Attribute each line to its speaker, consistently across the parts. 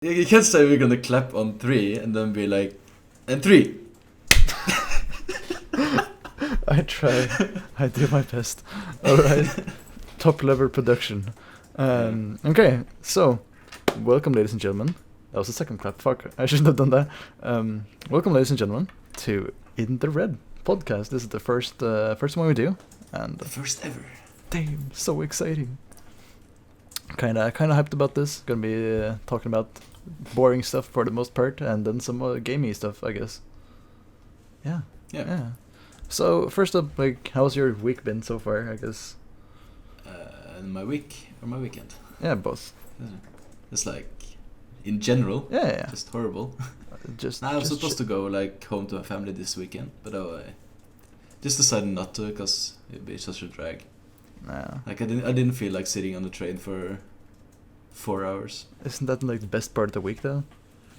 Speaker 1: You can't say we're gonna clap on 3 and then be like, and 3.
Speaker 2: I try. I do my best. All right. Top level production. Okay, so welcome, ladies and gentlemen. That was the second clap. Fuck, I shouldn't have done that. Welcome, ladies and gentlemen, to In The Red podcast. This is the first one we do, and
Speaker 1: The first ever.
Speaker 2: damn, so exciting. Kinda hyped about this. Gonna be talking about boring stuff for the most part, and then some gamey stuff, I guess. Yeah. So first up, like, how's your week been so far? I guess.
Speaker 1: My week or my weekend?
Speaker 2: Yeah, both.
Speaker 1: It's like, in general,
Speaker 2: Yeah.
Speaker 1: just horrible. I was supposed to go like home to my family this weekend, but I just decided not to because it'd be such a drag.
Speaker 2: Yeah.
Speaker 1: Like I didn't feel like sitting on the train for 4 hours.
Speaker 2: Isn't that like the best part of the week though?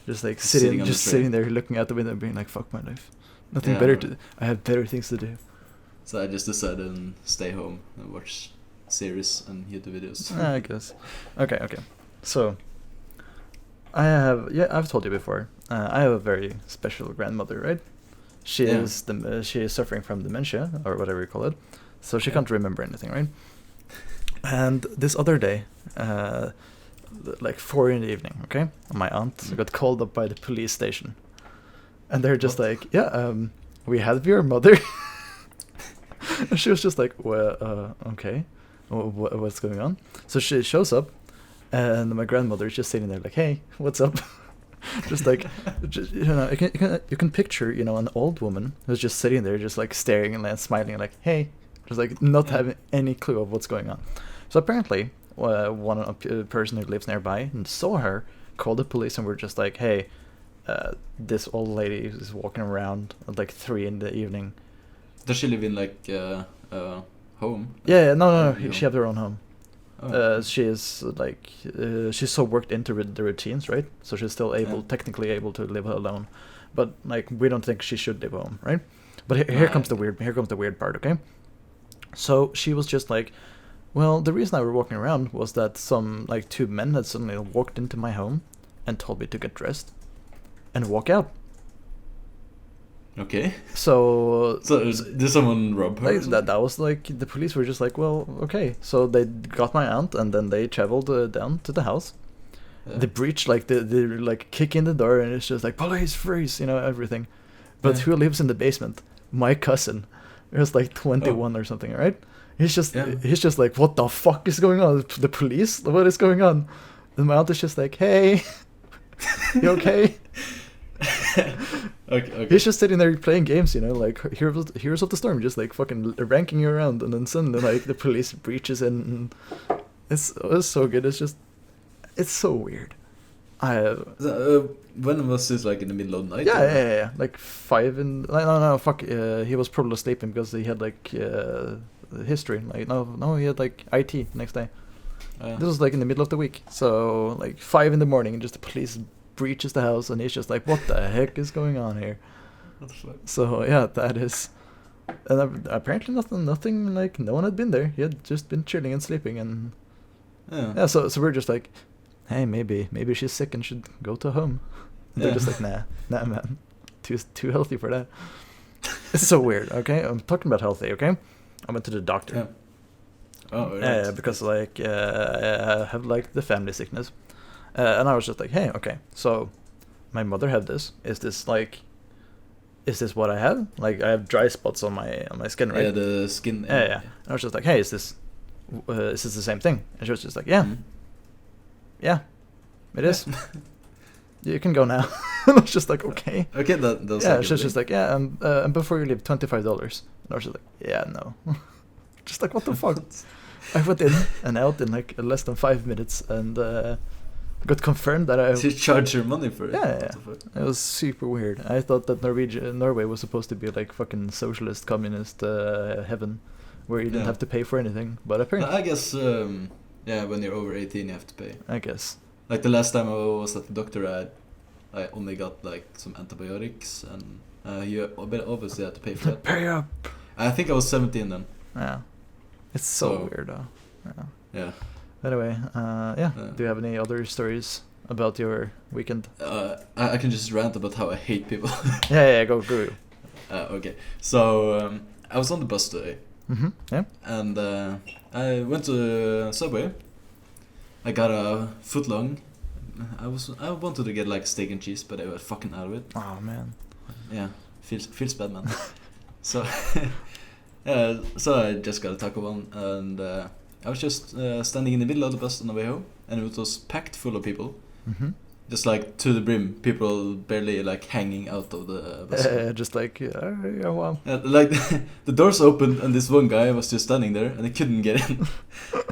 Speaker 2: Just like
Speaker 1: Sitting on the
Speaker 2: sitting
Speaker 1: train.
Speaker 2: there looking out the window and being like, fuck my life. Nothing
Speaker 1: Yeah,
Speaker 2: better
Speaker 1: right.
Speaker 2: to I have better things to do.
Speaker 1: So I just decided to stay home and watch series and YouTube videos.
Speaker 2: I guess. Okay. So I've told you before. I have a very special grandmother, right? She
Speaker 1: Yeah.
Speaker 2: she is suffering from dementia or whatever you call it. So she
Speaker 1: Yeah.
Speaker 2: can't remember anything, right? And this other day, like 4 in the evening, okay, my aunt got called up by the police station, and they're just
Speaker 1: What?
Speaker 2: like, yeah, we have your mother. And she was just like, well, okay, what's going on? So she shows up, and my grandmother is just sitting there like, hey, what's up? Just like, you can picture, an old woman who's just sitting there, just like staring and smiling, like, hey, just like not
Speaker 1: Yeah.
Speaker 2: having any clue of what's going on. So apparently, one person who lives nearby and saw her, called the police, and were just like, hey, this old lady is walking around at like 3 in the evening.
Speaker 1: Does she live in like home?
Speaker 2: Yeah, no,
Speaker 1: Yeah.
Speaker 2: she have her own home.
Speaker 1: Oh.
Speaker 2: She is like, she's so worked into the routines, right? So she's still technically able to live alone, but like we don't think she should live home, right? But here comes the weird part, okay? So she was just like, well, the reason I were walking around was that some like 2 men had suddenly walked into my home and told me to get dressed and walk out.
Speaker 1: Okay.
Speaker 2: So
Speaker 1: Did someone rob her? or
Speaker 2: like,
Speaker 1: something?
Speaker 2: that was like, the police were just like, well, okay. So they got my aunt, and then they traveled down to the house.
Speaker 1: Yeah.
Speaker 2: They breach, like they like kick in the door, and it's just like, police, freeze, everything. But
Speaker 1: Yeah.
Speaker 2: who lives in the basement? My cousin. He was like 21 or something, right? He's just like, what the fuck is going on? The police? What is going on? And my aunt is just like, hey, you okay?
Speaker 1: Okay.
Speaker 2: He's just sitting there playing games, like Heroes of the Storm, just like fucking ranking you around, and then suddenly like the police breaches in. And it's so good. It's so weird.
Speaker 1: When was this, like in the middle of the night?
Speaker 2: Yeah. Like 5 in. No, fuck. He was probably sleeping because he had like history. Like no, he had like IT next day. This was like in the middle of the week, so like 5 in the morning, and just the police breaches the house, and he's just like, what the heck is going on here?
Speaker 1: What the fuck?
Speaker 2: So yeah, that is, and apparently nothing like, no one had been there. He had just been chilling and sleeping, and
Speaker 1: Yeah.
Speaker 2: so we're just like, hey, maybe she's sick and should go to home. And they're
Speaker 1: Yeah.
Speaker 2: just like, nah, man, too healthy for that. It's so weird. Okay, I'm talking about healthy. Okay, I went to the doctor.
Speaker 1: Yeah. Oh, right.
Speaker 2: Because like I have like the family sickness, and I was just like, hey, okay, so my mother had this. Is this what I have? Like, I have dry spots on my skin, right?
Speaker 1: Yeah, the skin.
Speaker 2: Yeah. And I was just like, hey, is this the same thing? And she was just like, yeah,
Speaker 1: Mhm.
Speaker 2: yeah, it is. You can go now. And I was just like, okay.
Speaker 1: Okay, that was
Speaker 2: Yeah,
Speaker 1: like
Speaker 2: she was just like, yeah, and before you leave, $25. And I was just like, yeah, no. Just like, what the fuck? I went in and out in like less than 5 minutes, and got confirmed that I.
Speaker 1: She charged her money for it.
Speaker 2: Yeah.
Speaker 1: What the fuck?
Speaker 2: It was super weird. I thought that Norway was supposed to be like fucking socialist, communist heaven, where you didn't
Speaker 1: Yeah.
Speaker 2: have to pay for anything. But apparently,
Speaker 1: I guess, when you're over 18, you have to pay.
Speaker 2: I guess.
Speaker 1: Like the last time I was at the doctor, I only got like some antibiotics, and you obviously had to pay for that.
Speaker 2: Pay up.
Speaker 1: I think I was 17 then.
Speaker 2: Yeah, it's so
Speaker 1: So-
Speaker 2: weird though. Yeah.
Speaker 1: Yeah.
Speaker 2: Anyway,
Speaker 1: Yeah.
Speaker 2: Do you have any other stories about your weekend?
Speaker 1: I can just rant about how I hate people.
Speaker 2: Yeah, go.
Speaker 1: Okay, so I was on the bus today.
Speaker 2: Yeah.
Speaker 1: And I went to Subway. I got a foot long. I wanted to get like steak and cheese, but I was fucking out of it.
Speaker 2: Oh man.
Speaker 1: Yeah, feels bad, man. So, so I just got a taco one, and I was just standing in the middle of the bus on the way home, and it was packed full of people. Just like to the brim, people barely like hanging out of the bus.
Speaker 2: Just like yeah, wow.
Speaker 1: Like the doors opened and this one guy was just standing there and he couldn't get in,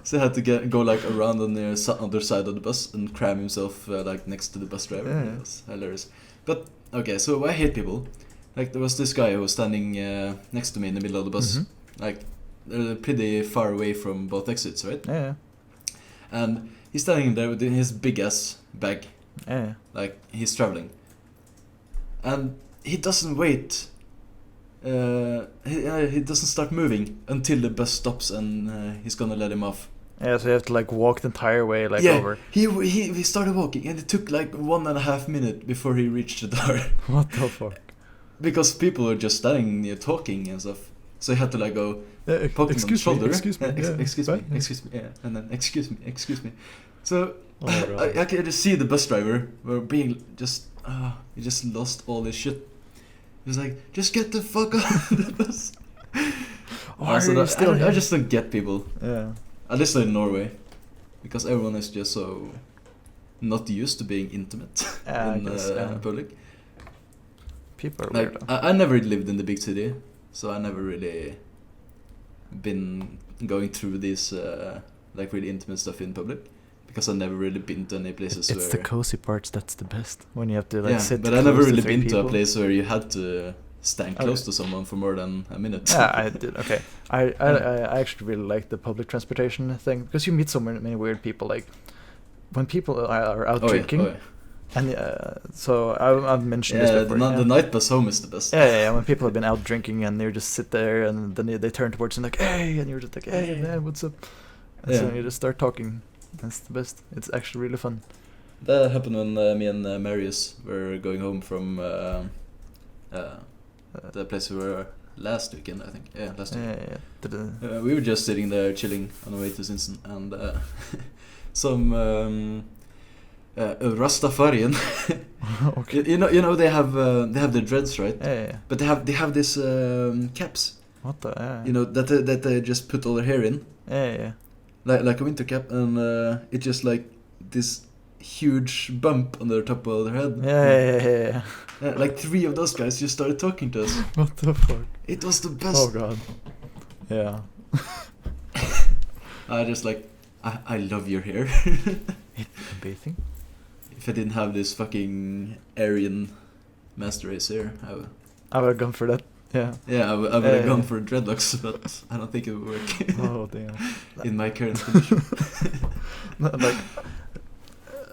Speaker 1: so he had to go like around on the other side of the bus and cram himself like next to the bus driver.
Speaker 2: Yeah.
Speaker 1: It was hilarious. But okay, so I hate people. Like there was this guy who was standing next to me in the middle of the bus, like pretty far away from both exits, right?
Speaker 2: Yeah.
Speaker 1: And he's standing there with his big ass bag.
Speaker 2: Yeah.
Speaker 1: Like he's traveling, and he doesn't wait. He doesn't start moving until the bus stops and he's gonna let him off.
Speaker 2: Yeah, so you have to like walk the entire way like over.
Speaker 1: He started walking and it took like 1.5 minutes before he reached the door.
Speaker 2: What the fuck?
Speaker 1: Because people were just standing there talking and stuff. So he had to like go poke him on the shoulder.
Speaker 2: Excuse me.
Speaker 1: Excuse me. Yeah, and then excuse me. So I could just see the bus driver were being just he just lost all his shit. He was like, just get the fuck off the bus. I just don't get people.
Speaker 2: Yeah.
Speaker 1: At least in Norway, because everyone is just so not used to being intimate in public.
Speaker 2: People are
Speaker 1: like
Speaker 2: weird.
Speaker 1: I never lived in the big city, so I never really been going through this like really intimate stuff in public. Because I've never really been to any places
Speaker 2: it's
Speaker 1: where...
Speaker 2: the cozy parts that's the best. When you have to like sit
Speaker 1: but I never really been
Speaker 2: people.
Speaker 1: to a place where you had to stand close to someone for more than a minute.
Speaker 2: Yeah, I did. Okay, I actually really like the public transportation thing because you meet so many weird people. Like when people are out drinking, and so I've mentioned this before.
Speaker 1: The night bus home is the best.
Speaker 2: Yeah. When people have been out drinking and they just sit there and then they turn towards you and like, hey, and you're just like, hey, man, what's up? And so you just start talking. That's the best. It's actually really fun.
Speaker 1: That happened when me and Marius were going home from the place we were last weekend, I think. Yeah, last weekend. Yeah. We were just sitting there chilling on the way to Sinsen, and some Rastafarian.
Speaker 2: Okay.
Speaker 1: You know they have the dreads, right?
Speaker 2: Yeah.
Speaker 1: But they have this caps.
Speaker 2: What the? Yeah.
Speaker 1: You know that they just put all their hair in.
Speaker 2: Yeah.
Speaker 1: Like a winter cap, and it's just like this huge bump on the top of their head.
Speaker 2: Yeah.
Speaker 1: Like 3 of those guys just started talking to us.
Speaker 2: What the fuck?
Speaker 1: It was the best.
Speaker 2: Oh god. Yeah.
Speaker 1: I just like, I love your hair.
Speaker 2: Bathing?
Speaker 1: If I didn't have this fucking Aryan master race hair,
Speaker 2: I would have gone for that. Yeah.
Speaker 1: Yeah, I would have gone for dreadlocks, but I don't think it would work.
Speaker 2: Oh damn.
Speaker 1: In my current condition.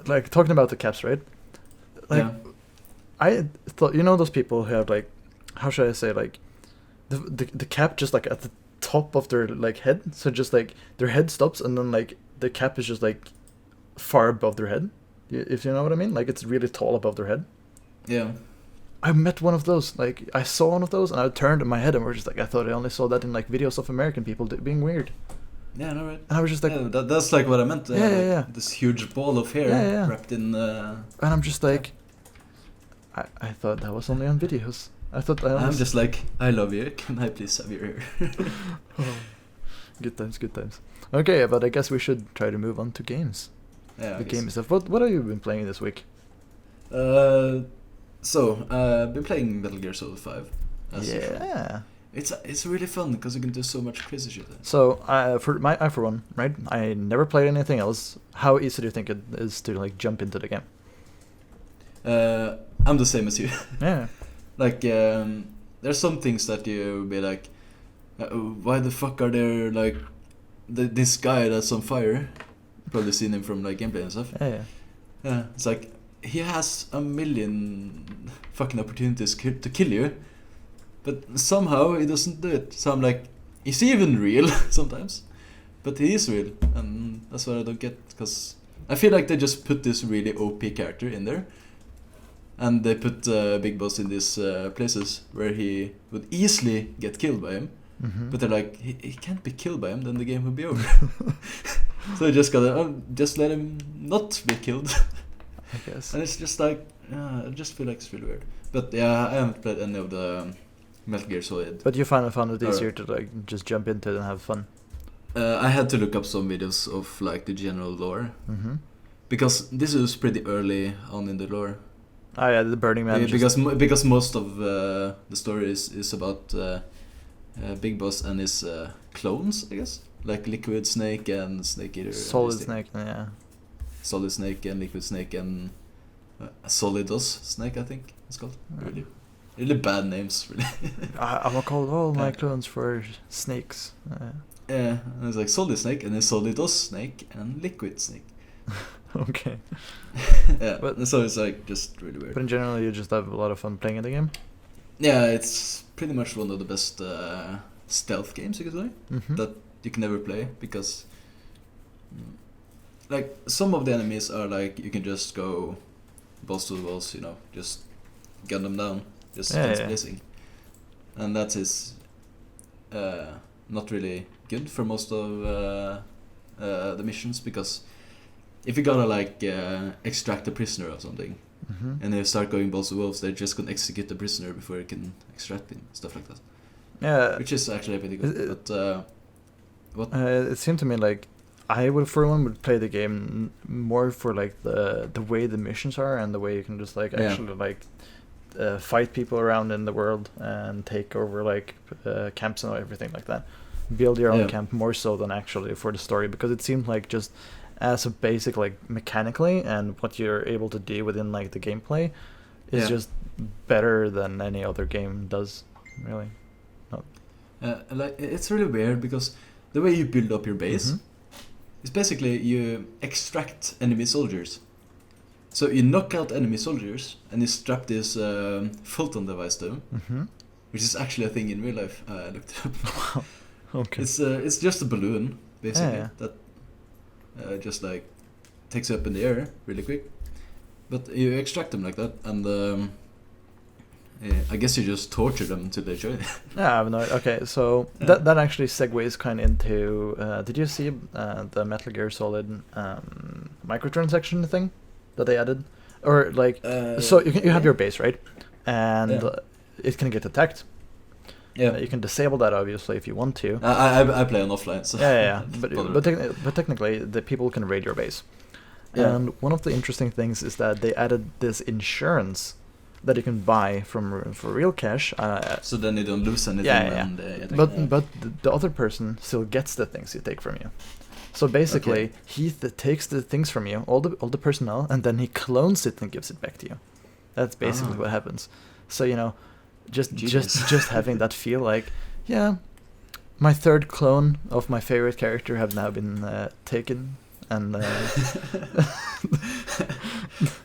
Speaker 2: like talking about the caps, right? Like,
Speaker 1: yeah.
Speaker 2: I thought, you know, those people who have like, how should I say, like the cap just like at the top of their like head, so just like their head stops and then like the cap is just like far above their head, if you know what I mean. Like it's really tall above their head.
Speaker 1: Yeah.
Speaker 2: I met one of those. Like I saw one of those and I turned in my head and we're just like, I thought I only saw that in like videos of American people being weird.
Speaker 1: Yeah, no, right.
Speaker 2: And I was just like,
Speaker 1: that's like what I meant.
Speaker 2: Yeah.
Speaker 1: This huge ball of hair wrapped in.
Speaker 2: And I'm just like, I thought that was only on videos. I'm
Speaker 1: just like, I love you. Can I please have your hair?
Speaker 2: Good times. Okay, but I guess we should try to move on to games.
Speaker 1: Yeah.
Speaker 2: The game stuff. What have you been playing this week?
Speaker 1: So I've been playing Metal Gear Solid 5.
Speaker 2: Yeah.
Speaker 1: It's really fun because you can do so much crazy shit.
Speaker 2: So for one, right? I never played anything else. How easy do you think it is to like jump into the game?
Speaker 1: I'm the same as you.
Speaker 2: Yeah.
Speaker 1: Like there's some things that you be like, why the fuck are there like this guy that's on fire? Probably seen him from like gameplay and stuff. Yeah. It's like he has a million fucking opportunities to kill you, but somehow he doesn't do it. So I'm like, is he even real sometimes? But he is real, and that's what I don't get, because I feel like they just put this really OP character in there, and they put Big Boss in these places where he would easily get killed by him. But they're like, he can't be killed by him, then the game will be over. So you just gotta just let him not be killed.
Speaker 2: I guess.
Speaker 1: And it's just like, I just feel like it's really weird. But yeah, I haven't played any of the Metal Gear Solid.
Speaker 2: But you found it easier to like just jump into it and have fun.
Speaker 1: I had to look up some videos of like the general lore, because this was pretty early on in the lore.
Speaker 2: Oh yeah, the Burning Man.
Speaker 1: Because most of the story is about Big Boss and his clones, I guess, like Liquid Snake and Snake Eater.
Speaker 2: Solid Snake, yeah.
Speaker 1: Solid Snake and Liquid Snake and Solidus Snake, I think it's called. Really bad names, really.
Speaker 2: I'm gonna call all my clones for snakes.
Speaker 1: Yeah, and it's like Solid Snake and then Solidus Snake and Liquid Snake.
Speaker 2: Okay.
Speaker 1: Yeah, but so it's like just really weird.
Speaker 2: But in general, you just have a lot of fun playing the game.
Speaker 1: Yeah, it's pretty much one of the best stealth games, you could say, that you can never play, because like some of the enemies are like you can just go balls to the walls, you know, just gun them down, just guns blazing, and that is not really good for most of the missions, because if you gotta like extract a prisoner or something, and they start going balls to wolves, they're just gonna execute the prisoner before you can extract him, stuff like that.
Speaker 2: Yeah,
Speaker 1: which is actually pretty good. But
Speaker 2: it seemed to me like I would, for one, would play the game more for like the way the missions are and the way you can just like actually like fight people around in the world and take over like camps and everything like that. Build your own camp more so than actually for the story, because it seemed like just as a basic like mechanically and what you're able to do within like the gameplay is just better than any other game does, really.
Speaker 1: Like it's really weird, because the way you build up your base is basically you extract enemy soldiers. So you knock out enemy soldiers and you strap this Fulton device to them, which is actually a thing in real life. I looked it up.
Speaker 2: Okay.
Speaker 1: It's just a balloon basically that just like takes you up in the air really quick. But you extract them like that, and I guess you just torture them until they join.
Speaker 2: Yeah, I have no. Okay, so that actually segues kind of into. Did you see the Metal Gear Solid microtransaction thing that they added, or like so you have your base, right, and it can get attacked. Yeah, you can disable that obviously if you want to.
Speaker 1: I play on offline. So
Speaker 2: but technically the people can raid your base. Yeah. And one of the interesting things is that they added this insurance that you can buy for real cash.
Speaker 1: So then you don't lose anything.
Speaker 2: Yeah. But the other person still gets the things you take from you. So basically, he takes the things from you, all the personnel, and then he clones it and gives it back to you. That's basically what happens. So you know, just having that feel like, my third clone of my favorite character have now been taken. And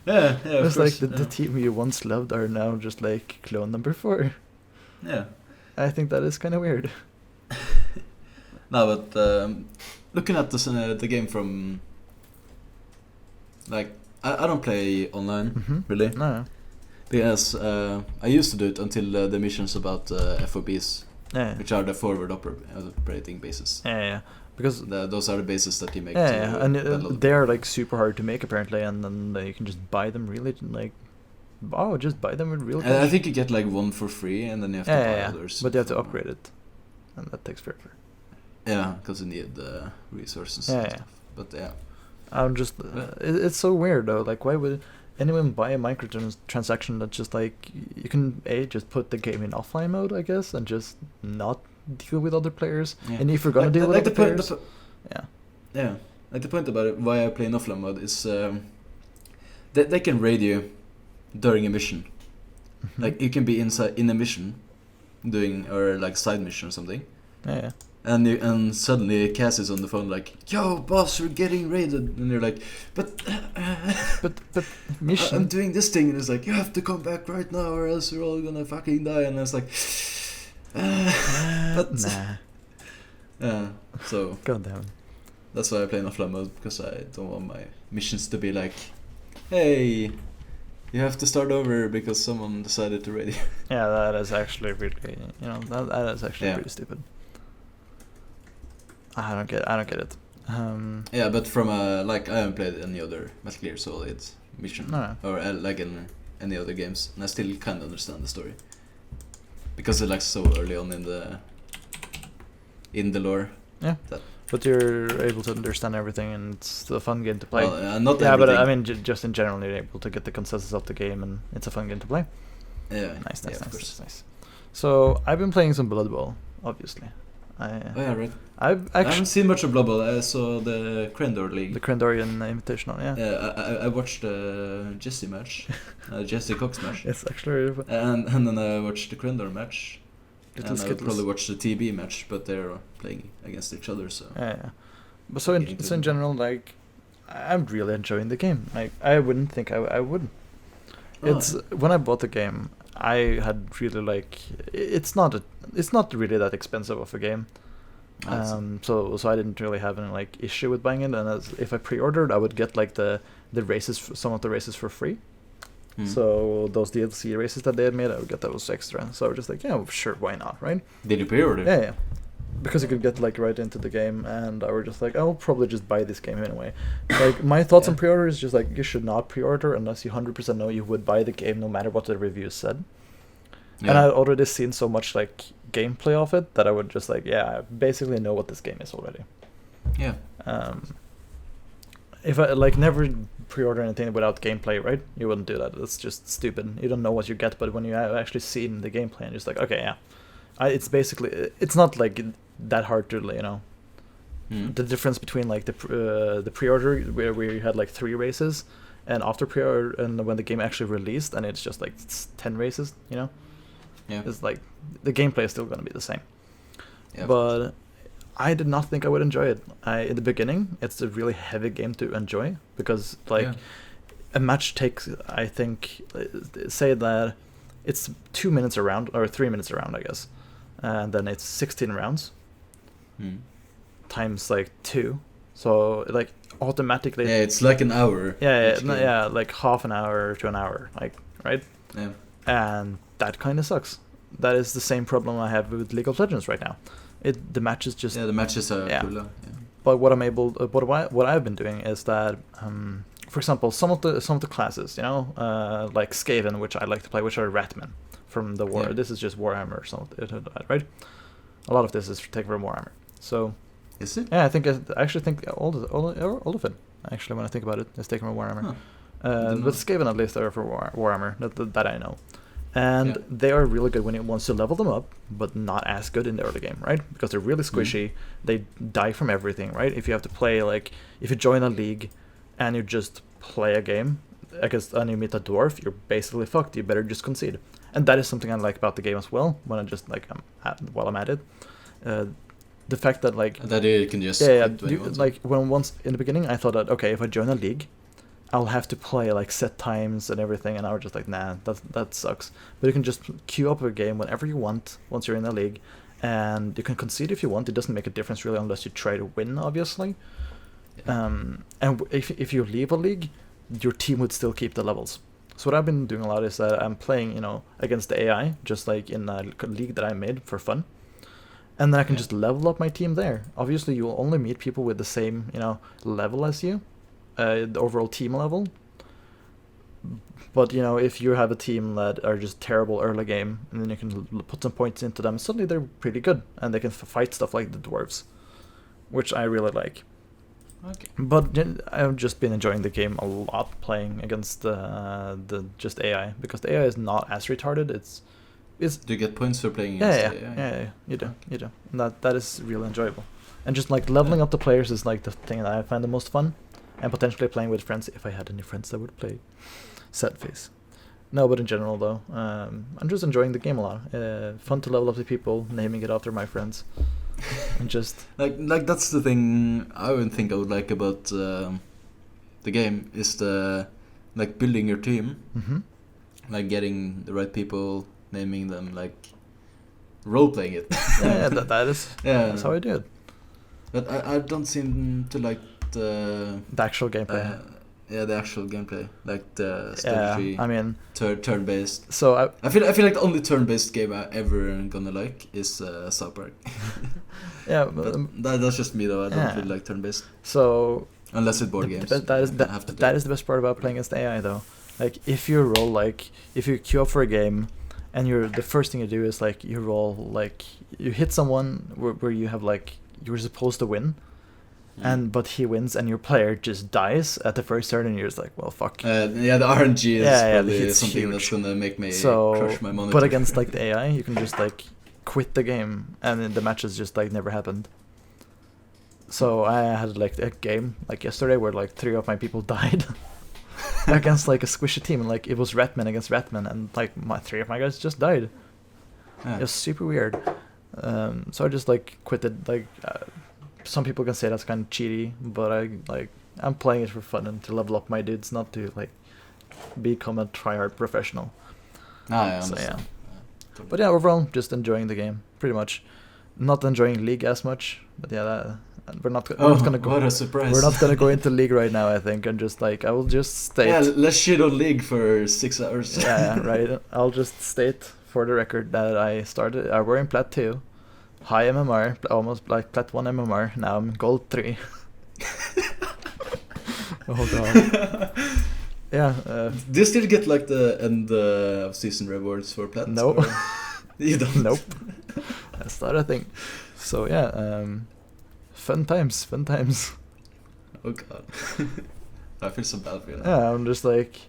Speaker 2: it's like the team you once loved are now just like clone number 4.
Speaker 1: Yeah,
Speaker 2: I think that is kind of weird.
Speaker 1: No, but looking at the game from like I don't play online really.
Speaker 2: No.
Speaker 1: Because I used to do it until the missions about FOBs, which are the forward operating bases.
Speaker 2: Yeah. Because
Speaker 1: those are the bases that you make.
Speaker 2: And they are like super hard to make apparently, and then you can just buy them really like, just buy them with real cash.
Speaker 1: I think you get like one for free, and then you have to buy others.
Speaker 2: But you have to upgrade it, and that takes forever.
Speaker 1: Yeah, because you need resources. And stuff. But
Speaker 2: I'm just it's so weird though. Like, why would anyone buy a microtransaction that just like you can just put the game in offline mode, I guess, and just not deal with other players, and if you're gonna deal with other players,
Speaker 1: like the point about it, why I play in offline mode is they can raid you during a mission. Like you can be in a mission doing or like side mission or something, and suddenly Cass is on the phone like, yo boss, we're getting raided, and you're like, but
Speaker 2: mission,
Speaker 1: I'm doing this thing, and it's like, you have to come back right now or else we're all gonna fucking die, and it's like
Speaker 2: but nah.
Speaker 1: So
Speaker 2: God damn.
Speaker 1: That's why I play in offline mode, because I don't want my missions to be like, hey, you have to start over because someone decided to raid you.
Speaker 2: Yeah, that is actually really, that is actually pretty stupid. I don't get it.
Speaker 1: Yeah, but from I haven't played any other Metal Gear Solid mission or like in any other games, and I still kind of understand the story because it's like so early on in the lore.
Speaker 2: Yeah, but you're able to understand everything, and it's still a fun game to play.
Speaker 1: Well, not
Speaker 2: yeah,
Speaker 1: everything.
Speaker 2: But I mean, just in general, you're able to get the consensus of the game, and it's a fun game to play.
Speaker 1: Yeah,
Speaker 2: nice. So I've been playing some Blood Bowl, obviously.
Speaker 1: Right.
Speaker 2: I
Speaker 1: haven't seen much of Blood Bowl. I saw the Crendor League.
Speaker 2: The Crendorian Invitational, yeah.
Speaker 1: I watched the Jesse match, Jesse Cox match.
Speaker 2: It's actually really fun.
Speaker 1: And then I watched the Crendor match.
Speaker 2: Little
Speaker 1: and I probably watched the TB match, but they're playing against each other, so...
Speaker 2: Yeah. But so in general, like, I'm really enjoying the game. Like, I wouldn't think I would. When I bought the game, I had really, like... It's not really that expensive of a game. So I didn't really have any, like, issue with buying it. And if I pre-ordered, I would get, like, the races, some of the races for free. So those DLC races that they had made, I would get those extra. So I was just like, yeah, sure, why not, right?
Speaker 1: Did you pre-order?
Speaker 2: Yeah. Because you could get like right into the game, and I was just like, I'll probably just buy this game anyway. Like my thoughts on pre-order is just like you should not pre-order unless you 100% know you would buy the game no matter what the reviews said. Yeah. And I'd already seen so much like gameplay of it that I would just like, I basically know what this game is already.
Speaker 1: Yeah.
Speaker 2: If I like never pre-order anything without gameplay, right? You wouldn't do that. It's just stupid. You don't know what you get, but when you have actually seen the gameplay, and you're just like, okay, yeah, it's basically, it's not like that hard to, the difference between like the pre-order where we had like 3 races, and after pre-order and when the game actually released, and it's just like 10 races, Yeah. It's like the gameplay is still going to be the same. Yeah. But I did not think I would enjoy it. In the beginning, it's a really heavy game to enjoy because, a match takes, I think, say that it's 2 minutes a round, or 3 minutes a round, I guess. And then it's 16 rounds times, 2. So, automatically...
Speaker 1: Yeah, it's like an hour.
Speaker 2: Yeah, like half an hour to an hour, right?
Speaker 1: Yeah.
Speaker 2: And that kind of sucks. That is the same problem I have with League of Legends right now. The matches just...
Speaker 1: Yeah, the matches are cooler. Yeah.
Speaker 2: But what I've been doing is that, for example, some of the classes, like Skaven, which I like to play, which are Ratmen from the War. Yeah. This is just Warhammer or something, right? A lot of this is taken from Warhammer. So...
Speaker 1: Is it?
Speaker 2: Yeah, I actually think all of it, actually, when I think about it, is taken from Warhammer. Huh. But Skaven at least are for Warhammer, that I know. And they are really good when it wants to level them up, but not as good in the early game, right? Because they're really squishy. They die from everything, right? If you have to play, if you join a league and you just play a game, and you meet a dwarf, you're basically fucked. You better just concede. And that is something I like about the game as well, when I just, while I'm at it. The fact that,
Speaker 1: that you can just...
Speaker 2: when once in the beginning, I thought that, okay, if I join a league, I'll have to play set times and everything, and I was just like, nah, that sucks. But you can just queue up a game whenever you want once you're in a league, and you can concede if you want. It doesn't make a difference really unless you try to win, obviously. Yeah. And if you leave a league, your team would still keep the levels. So what I've been doing a lot is that I'm playing, against the AI, just like in a league that I made for fun. And then I can just level up my team there. Obviously, you will only meet people with the same, level as you. The overall team level. But if you have a team that are just terrible early game, and then you can put some points into them, suddenly they're pretty good, and they can fight stuff like the dwarves, which I really like. Okay. But I've just been enjoying the game a lot, playing against the just AI, because the AI is not as retarded. It's
Speaker 1: do you get points for playing against AI?
Speaker 2: Yeah, you do. And that is really enjoyable, and just leveling up the players is the thing that I find the most fun. And potentially playing with friends, if I had any friends that would play. Sad face. No, but in general, though, I'm just enjoying the game a lot. Fun to level up the people, naming it after my friends. And just...
Speaker 1: like that's the thing I would think I would like about the game, is the building your team. Mm-hmm. Getting the right people, naming them, role-playing it.
Speaker 2: Yeah, that is that's how I do it.
Speaker 1: But I don't seem to like the
Speaker 2: actual gameplay.
Speaker 1: The actual gameplay, like the strategy.
Speaker 2: I mean,
Speaker 1: turn-based.
Speaker 2: So
Speaker 1: I feel like the only turn-based game I ever gonna like is South Park.
Speaker 2: Yeah,
Speaker 1: but that's just me though. I don't really like turn-based.
Speaker 2: So
Speaker 1: unless it's board games.
Speaker 2: That is the best part about playing against AI though. Like if you queue up for a game, and the first thing you do is like you roll like you hit someone where you have like you're supposed to win. But he wins and your player just dies at the first turn and you're just like, well, fuck.
Speaker 1: The RNG is probably something
Speaker 2: huge.
Speaker 1: that's gonna make me crush my monitor.
Speaker 2: But against like the AI, you can just like quit the game and the matches just like never happened. So I had like a game like yesterday where like 3 of my people died against like a squishy team, and like it was Ratman against Ratman, and like 3 of my guys just died. It was super weird. So I just like quit it. Like some people can say that's kind of cheaty, but I'm playing it for fun and to level up my dudes, not to like become a tryhard professional.
Speaker 1: I
Speaker 2: so
Speaker 1: understand.
Speaker 2: Totally. But yeah, overall, just enjoying the game pretty much. Not enjoying League as much, but yeah, we're not gonna go.
Speaker 1: What a surprise!
Speaker 2: We're not gonna go into League right now, I think, and just like I will just state.
Speaker 1: Yeah, let's shit on League for 6 hours.
Speaker 2: Yeah, right. I'll just state for the record that I were in Plat 2, high MMR, almost like Plat 1 MMR. Now I'm Gold 3. Oh god. Yeah.
Speaker 1: Do you still get like the end of season rewards for Plat?
Speaker 2: No.
Speaker 1: You don't.
Speaker 2: Nope. That's not a thing. So yeah, fun times.
Speaker 1: Oh god. I feel so bad for you now.
Speaker 2: Yeah, I'm just like.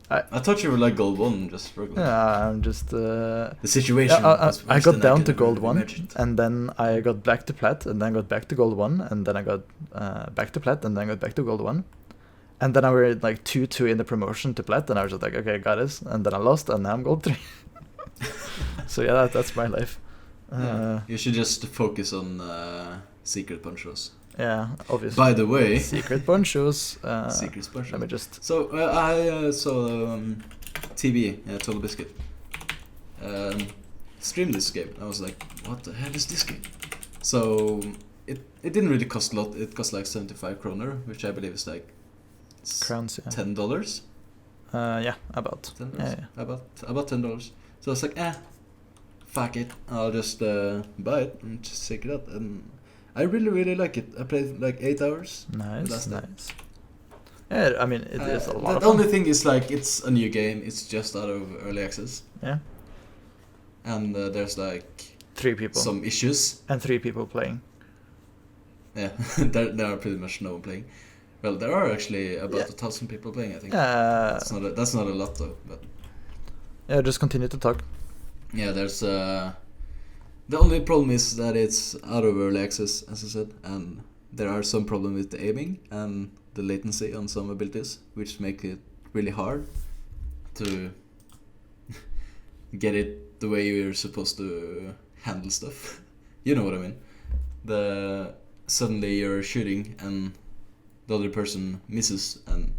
Speaker 1: I thought you were like Gold 1, just struggling.
Speaker 2: Yeah, I'm just. The
Speaker 1: situation.
Speaker 2: I got down to Gold 1, and then I got back to Plat, and then got back to Gold 1, and then I got back to Plat, and then got back to Gold 1. And then I were like 2-2 in the promotion to Plat, and I was just like, okay, got this. And then I lost, and now I'm Gold 3. So yeah, that's my life.
Speaker 1: You should just focus on secret ponchos.
Speaker 2: Yeah, obviously.
Speaker 1: By the way,
Speaker 2: secret ponchos.
Speaker 1: Secret ponchos.
Speaker 2: Let me just.
Speaker 1: So I saw TV, Total Biscuit, stream this game. I was like, what the hell is this game? So it didn't really cost a lot. It cost like 75 kroner, which I believe is like
Speaker 2: crowns. Yeah.
Speaker 1: $10.
Speaker 2: Yeah, about.
Speaker 1: $10.
Speaker 2: Yeah.
Speaker 1: About $10. So I was like, fuck it, I'll just buy it and just check it out. And I really like it. I played like 8 hours.
Speaker 2: Nice. Yeah, I mean, it is a lot of
Speaker 1: The only thing is like, it's a new game. It's just out of early access.
Speaker 2: Yeah.
Speaker 1: And there's like
Speaker 2: 3 people.
Speaker 1: Some issues.
Speaker 2: And 3 people playing.
Speaker 1: Yeah, there are pretty much no one playing. Well, there are actually about 1,000 people playing, I think. That's not a lot though. But
Speaker 2: yeah, just continue to talk.
Speaker 1: Yeah, there's the only problem is that it's out of early access, as I said, and there are some problems with the aiming and the latency on some abilities, which make it really hard to get it the way you're supposed to handle stuff. You know what I mean? Suddenly you're shooting and the other person misses, and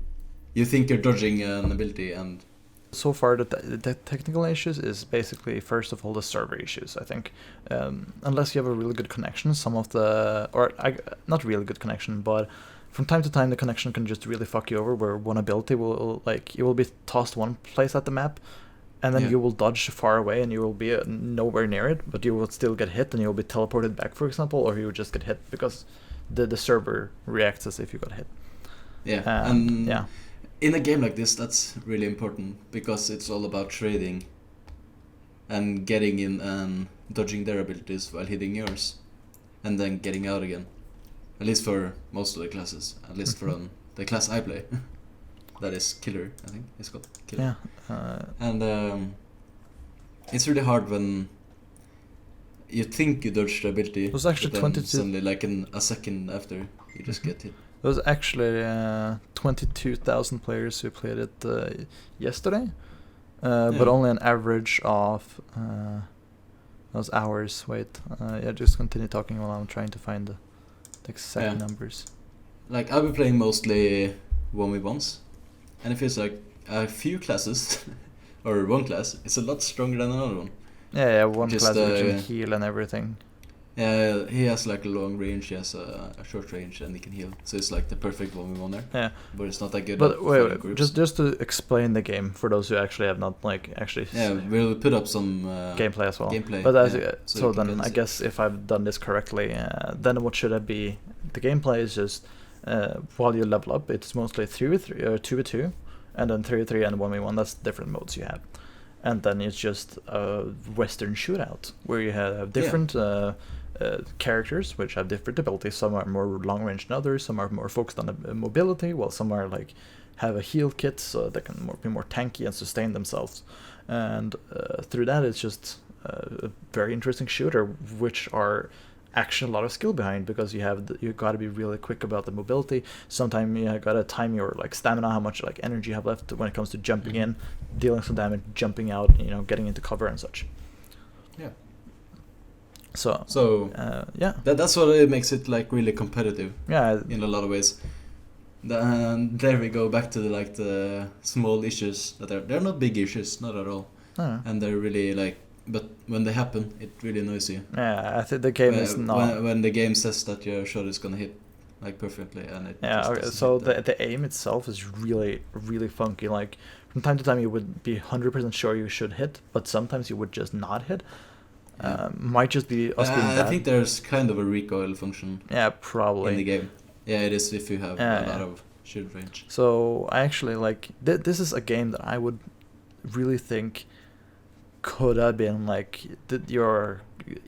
Speaker 1: you think you're dodging an ability, and
Speaker 2: so far the technical issues is basically, first of all, the server issues, I think. Unless you have a really good connection, not really good connection, but from time to time the connection can just really fuck you over, where one ability will, like, you will be tossed one place at the map, and then you will dodge far away and you will be nowhere near it, but you will still get hit and you will be teleported back, for example, or you will just get hit because the server reacts as if you got hit.
Speaker 1: Yeah. In a game like this, that's really important, because it's all about trading and getting in and dodging their abilities while hitting yours, and then getting out again. At least for most of the classes. At least for the class I play. That is Killer, I think it's called. Killer.
Speaker 2: Yeah.
Speaker 1: And it's really hard when you think you dodged the ability.
Speaker 2: It was actually 22.
Speaker 1: Suddenly, like a second after, you just get hit.
Speaker 2: There was actually 22,000 players who played it yesterday, but only an average of those hours. Wait, just continue talking while I'm trying to find the exact numbers.
Speaker 1: Like, I've been playing mostly 1v1s, and it feels like a few classes, or one class, is a lot stronger than another one.
Speaker 2: Yeah, one class which can heal and everything.
Speaker 1: He has like a long range, he has a short range, and he can heal. So it's like the perfect 1v1 there.
Speaker 2: Yeah.
Speaker 1: But it's not that good.
Speaker 2: But wait, just to explain the game for those who actually have not actually.
Speaker 1: Yeah, we'll put up some
Speaker 2: gameplay as well.
Speaker 1: Gameplay.
Speaker 2: But so then I guess if I've done this correctly, then what should it be? The gameplay is just while you level up, it's mostly 3v3 or 2v2, and then 3v3 and 1v1. That's different modes you have. And then it's just a Western shootout where you have different characters which have different abilities. Some are more long range than others. Some are more focused on the mobility, while some are like have a heal kit so they can be more tanky and sustain themselves. And through that, it's just a very interesting shooter, which are actually a lot of skill behind, because you got to be really quick about the mobility. Sometimes you got to time your like stamina, how much like energy you have left when it comes to jumping in, dealing some damage, jumping out, getting into cover and such.
Speaker 1: Yeah.
Speaker 2: So yeah,
Speaker 1: that's what it makes it like really competitive.
Speaker 2: Yeah,
Speaker 1: in a lot of ways. And there we go back to the small issues that they're not big issues, not at all. And they're really like, but when they happen, it really annoys you.
Speaker 2: Yeah, I think the game is not
Speaker 1: when the game says that your shot is gonna hit like perfectly, and it
Speaker 2: so the aim itself is really really funky. Like from time to time you would be 100% sure you should hit, but sometimes you would just not hit. Might just be us being bad.
Speaker 1: I think there's kind of a recoil function.
Speaker 2: Yeah, probably
Speaker 1: in the game. Yeah, it is if you have a lot of shoot range.
Speaker 2: So I actually like this is a game that I would really think could have been like your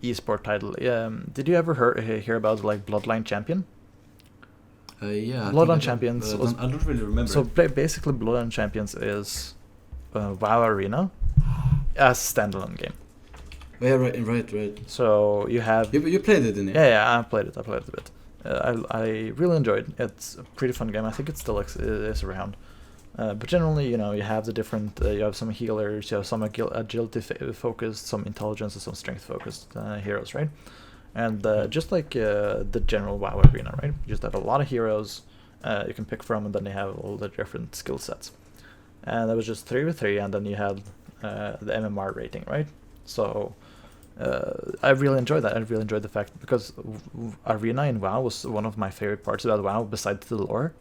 Speaker 2: esport title. Did you ever hear about like Bloodline Champion?
Speaker 1: Yeah.
Speaker 2: Bloodline Champions.
Speaker 1: I don't really remember.
Speaker 2: So basically, Bloodline Champions is WoW Arena as a standalone game.
Speaker 1: Yeah, right.
Speaker 2: So you have
Speaker 1: you played it in it.
Speaker 2: Yeah, I played it a bit. I really enjoyed it. It's a pretty fun game. I think it still is around. But generally, you have the different. You have some healers. You have some agility focused, some intelligence, and some strength focused heroes, right? And just like the general WoW arena, right? You just have a lot of heroes you can pick from, and then they have all the different skill sets. And it was just 3v3, and then you had the MMR rating, right? So I really enjoyed that. I really enjoyed the fact because Arena in WoW was one of my favorite parts about WoW besides the lore.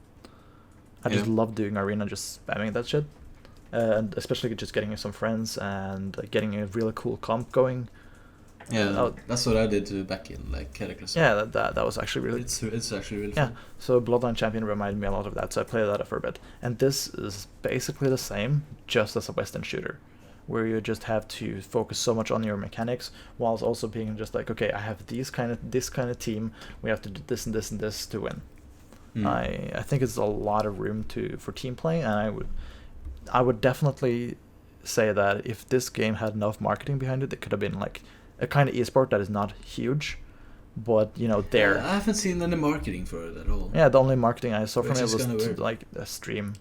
Speaker 2: I just love doing Arena, just spamming that shit. And especially just getting some friends and getting a really cool comp going.
Speaker 1: Yeah, that's what I did too back in like Cataclysm.
Speaker 2: Yeah, that was actually really...
Speaker 1: It's actually really fun.
Speaker 2: Yeah, so Bloodline Champion reminded me a lot of that, so I played that for a bit. And this is basically the same, just as a Western shooter, where you just have to focus so much on your mechanics, whilst also being just like, okay, I have this kind of team, we have to do this and this and this to win. I think it's a lot of room for team play, and I would definitely say that if this game had enough marketing behind it, it could have been like a kind of esport that is not huge, but there.
Speaker 1: I haven't seen any marketing for it at all.
Speaker 2: Yeah, the only marketing I saw from it was like a stream.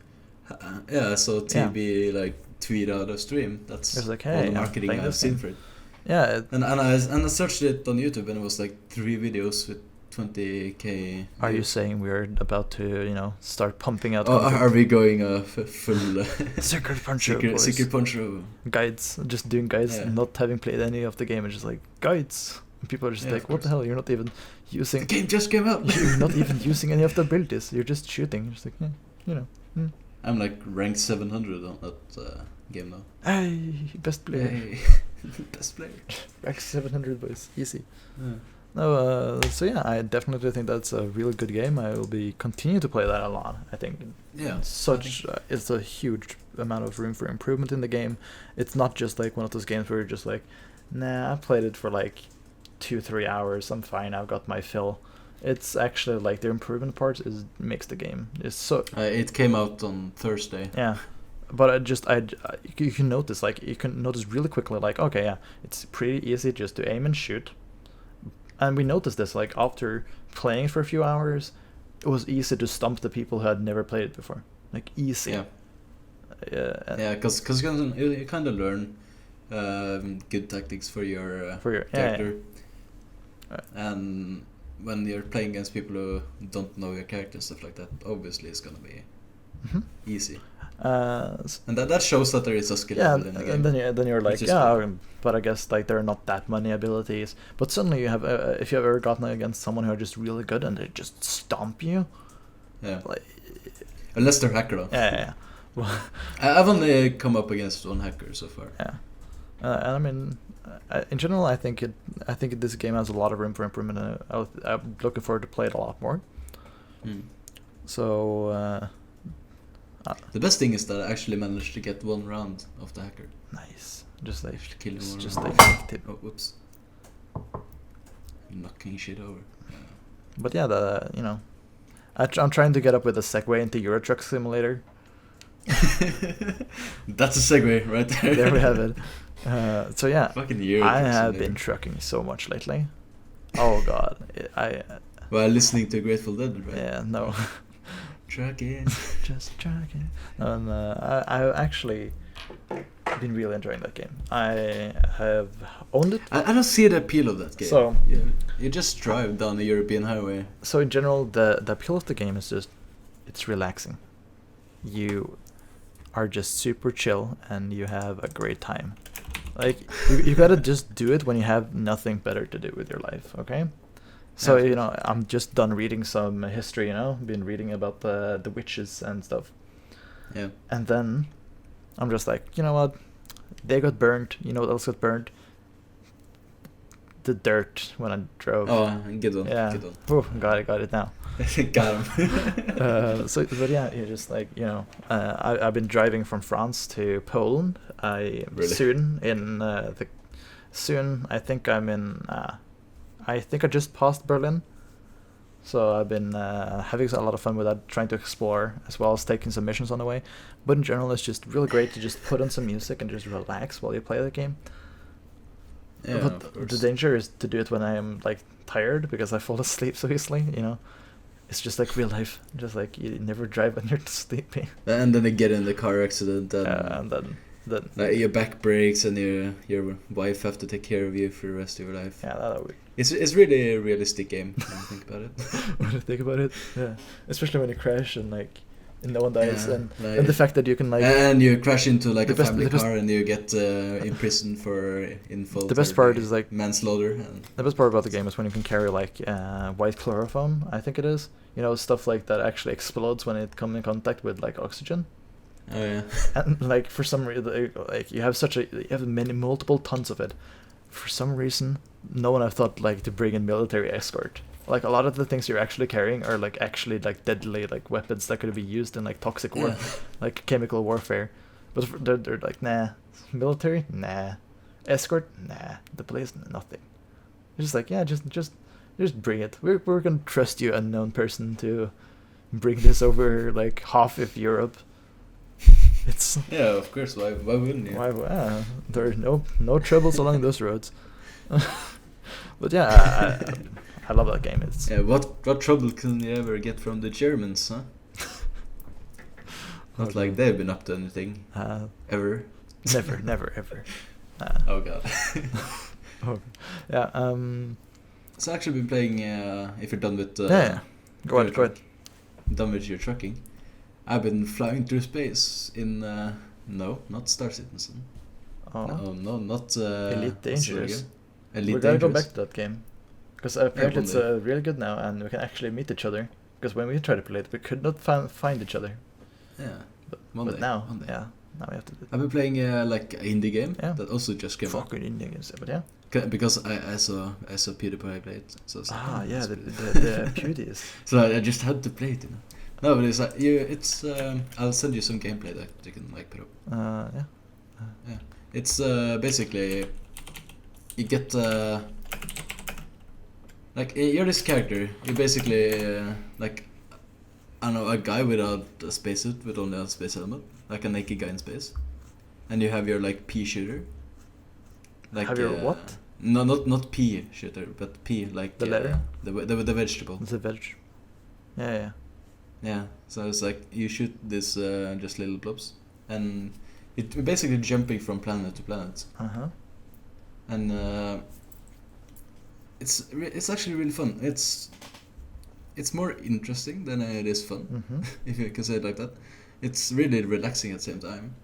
Speaker 1: Yeah, so TB like tweet out a stream. That's
Speaker 2: like,
Speaker 1: all the marketing I've seen for it.
Speaker 2: Yeah,
Speaker 1: and I searched it on YouTube, and it was like 3 videos with 20k.
Speaker 2: Are you saying we're about to start pumping out?
Speaker 1: Are we going full
Speaker 2: Secret Puncher?
Speaker 1: Secret Puncher
Speaker 2: guides, just doing guides, not having played any of the game, and just like guides. And people are just like, what the hell? You're not even using.
Speaker 1: The game just came out.
Speaker 2: You're not even using any of the abilities. You're just shooting. You're just like,
Speaker 1: I'm like ranked 700 on that game now.
Speaker 2: Hey, best player.
Speaker 1: Hey. Best player.
Speaker 2: Ranked 700, boys, easy. Yeah. No, so yeah, I definitely think that's a really good game. I will be continue to play that a lot. I think it's a huge amount of room for improvement in the game. It's not just like one of those games where you're just like, nah, I played it for like 2-3 hours. I'm fine. I've got my fill. It's actually like the improvement part makes the game. It's so.
Speaker 1: It came out on Thursday.
Speaker 2: Yeah. But you can notice really quickly, like, okay, yeah, it's pretty easy just to aim and shoot. And we noticed this, like, after playing for a few hours, it was easy to stump the people who had never played it before. Like, easy.
Speaker 1: Yeah. Yeah, because you kind of learn good tactics for your character. And when you're playing against people who don't know your character and stuff like that, obviously it's going to be easy. And that shows that there is a skill level in the game.
Speaker 2: And then you're like, but I guess like there are not that many abilities. But suddenly you have, if you've ever gotten against someone who are just really good and they just stomp you.
Speaker 1: Yeah. Like, unless they're hacker though.
Speaker 2: Yeah.
Speaker 1: I've only come up against one hacker so far.
Speaker 2: Yeah. And I mean, in general, I think this game has a lot of room for improvement. I'm looking forward to play it a lot more. So.
Speaker 1: The best thing is that I actually managed to get one round of the hacker.
Speaker 2: Nice. Just like
Speaker 1: kill him.
Speaker 2: Just like tip.
Speaker 1: Oh, whoops. Knocking shit over.
Speaker 2: But yeah, I'm trying to get up with a segue into Euro Truck Simulator.
Speaker 1: That's a segue right there.
Speaker 2: There we have it. So yeah,
Speaker 1: fucking Euro
Speaker 2: I have been trucking so much lately. Oh god,
Speaker 1: While listening to Grateful Dead, right?
Speaker 2: Yeah, no.
Speaker 1: Trucking.
Speaker 2: Just trucking. And I've actually been really enjoying that game. I have owned it.
Speaker 1: I don't see the appeal of that game.
Speaker 2: So
Speaker 1: you just drive down the European highway.
Speaker 2: So in general, the appeal of the game is just it's relaxing. You are just super chill and you have a great time. Like you gotta just do it when you have nothing better to do with your life. Okay. So I'm just done reading some history. Been reading about the witches and stuff.
Speaker 1: Yeah.
Speaker 2: And then I'm just like, you know what? They got burned. You know what else got burned? The dirt when I drove.
Speaker 1: Oh, good one.
Speaker 2: Yeah.
Speaker 1: Good one.
Speaker 2: Oh, got it now.
Speaker 1: Got him.
Speaker 2: But yeah, you're just like, I've been driving from France to Poland. Soon I think I'm in. I think I just passed Berlin, so I've been having a lot of fun with that, trying to explore as well as taking some missions on the way. But in general, it's just really great to just put on some music and just relax while you play the game.
Speaker 1: Yeah,
Speaker 2: but the danger is to do it when I am like tired because I fall asleep so easily. It's just like real life. Just like you never drive when you're sleepy.
Speaker 1: And then you get in the car accident,
Speaker 2: and then
Speaker 1: like your back breaks and your wife have to take care of you for the rest of your life.
Speaker 2: Yeah, that would.
Speaker 1: It's really a realistic game when you think about it.
Speaker 2: When you think about it, yeah. Especially when you crash and no one dies,
Speaker 1: yeah,
Speaker 2: and the fact that you can
Speaker 1: and you crash into a family car and you get imprisoned for insult.
Speaker 2: The best part is
Speaker 1: manslaughter.
Speaker 2: The best part about the game is when you can carry white chloroform. I think it is. Stuff like that actually explodes when it comes in contact with oxygen.
Speaker 1: Oh yeah.
Speaker 2: And for some reason, you have multiple tons of it. For some reason, no one have thought to bring in military escort. A lot of the things you're actually carrying are actually deadly weapons that could be used in toxic war, chemical warfare. But they're nah. Military, nah. Escort, nah. The police, nothing. It's just just bring it. We're gonna trust you, unknown person, to bring this over half of Europe. It's
Speaker 1: of course. Why wouldn't you?
Speaker 2: There are no troubles along those roads. But yeah, I love that game. It's
Speaker 1: what trouble can you ever get from the Germans, huh? Not like they've been up to anything ever.
Speaker 2: Never ever.
Speaker 1: Oh god.
Speaker 2: Yeah.
Speaker 1: So I've actually been playing. If you're done with
Speaker 2: go ahead.
Speaker 1: Done with your trucking. I've been flying through space in no, not Star Citizen.
Speaker 2: Oh.
Speaker 1: No, not
Speaker 2: Elite Dangerous.
Speaker 1: Elite
Speaker 2: we gotta go back to that game because apparently it's really good now, and we can actually meet each other. Because when we tried to play it, we could not find each other.
Speaker 1: Yeah,
Speaker 2: but now we have to do it.
Speaker 1: I've been playing an indie game that also just came out.
Speaker 2: Fucking indie games, but yeah.
Speaker 1: Because I saw PewDiePie play it, so it's
Speaker 2: the Pewdies.
Speaker 1: So I just had to play it, No, but it's I'll send you some gameplay that you can put up. Yeah. It's basically you get you're this character. You basically I don't know, a guy without a spacesuit with only a space helmet, a naked guy in space, and you have your pea shooter.
Speaker 2: Have your what?
Speaker 1: No, not pea shooter, but pea
Speaker 2: the letter.
Speaker 1: The vegetable.
Speaker 2: The veg. Yeah.
Speaker 1: Yeah, so it's you shoot this just little blobs, and you're basically jumping from planet to planet. And it's actually really fun. It's more interesting than it is fun, if you can say it like that. it's really relaxing at the same time.